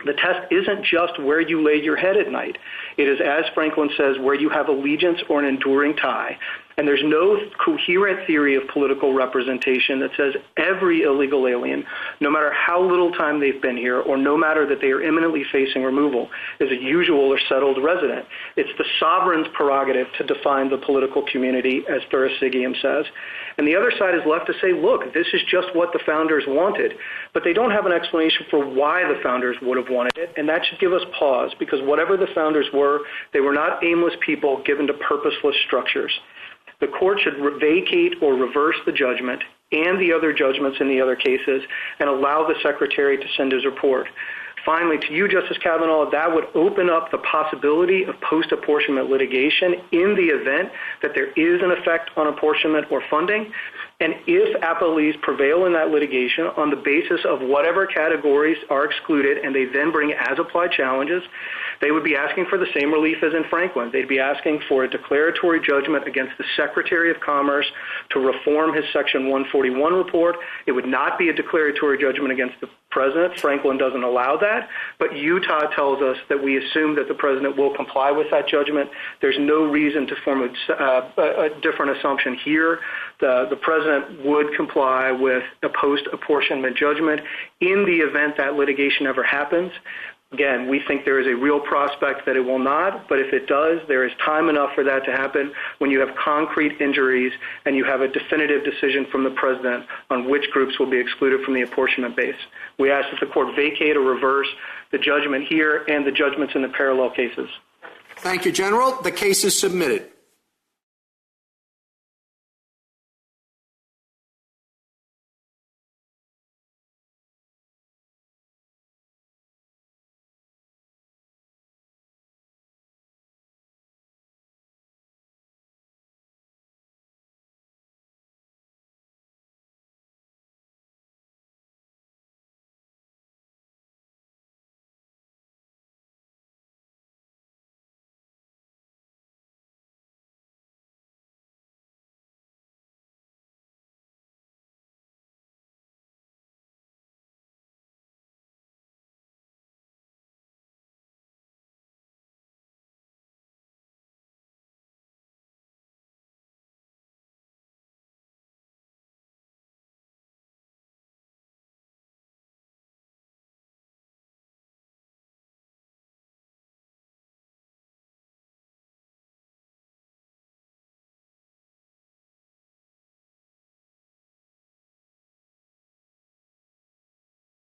The test isn't just where you lay your head at night. It is, as Franklin says, where you have allegiance or an enduring tie. And there's no coherent theory of political representation that says every illegal alien, no matter how little time they've been here or no matter that they are imminently facing removal, is a usual or settled resident. It's the sovereign's prerogative to define the political community, as Thurisigium says. And the other side is left to say, look, this is just what the founders wanted. But they don't have an explanation for why the founders would have wanted it. And that should give us pause, because whatever the founders were, they were not aimless people given to purposeless structures. The court should vacate or reverse the judgment and the other judgments in the other cases and allow the Secretary to send his report. Finally, to you, Justice Kavanaugh, that would open up the possibility of post-apportionment litigation in the event that there is an effect on apportionment or funding. And if appellees prevail in that litigation on the basis of whatever categories are excluded and they then bring as-applied challenges, they would be asking for the same relief as in Franklin. They'd be asking for a declaratory judgment against the Secretary of Commerce to reform his Section 141 report. It would not be a declaratory judgment against the President. Franklin doesn't allow that. But Utah tells us that we assume that the President will comply with that judgment. There's no reason to form a different assumption here. The President would comply with a post-apportionment judgment in the event that litigation ever happens. Again, we think there is a real prospect that it will not, but if it does, there is time enough for that to happen when you have concrete injuries and you have a definitive decision from the President on which groups will be excluded from the apportionment base. We ask that the court vacate or reverse the judgment here and the judgments in the parallel cases. Thank you, General. The case is submitted.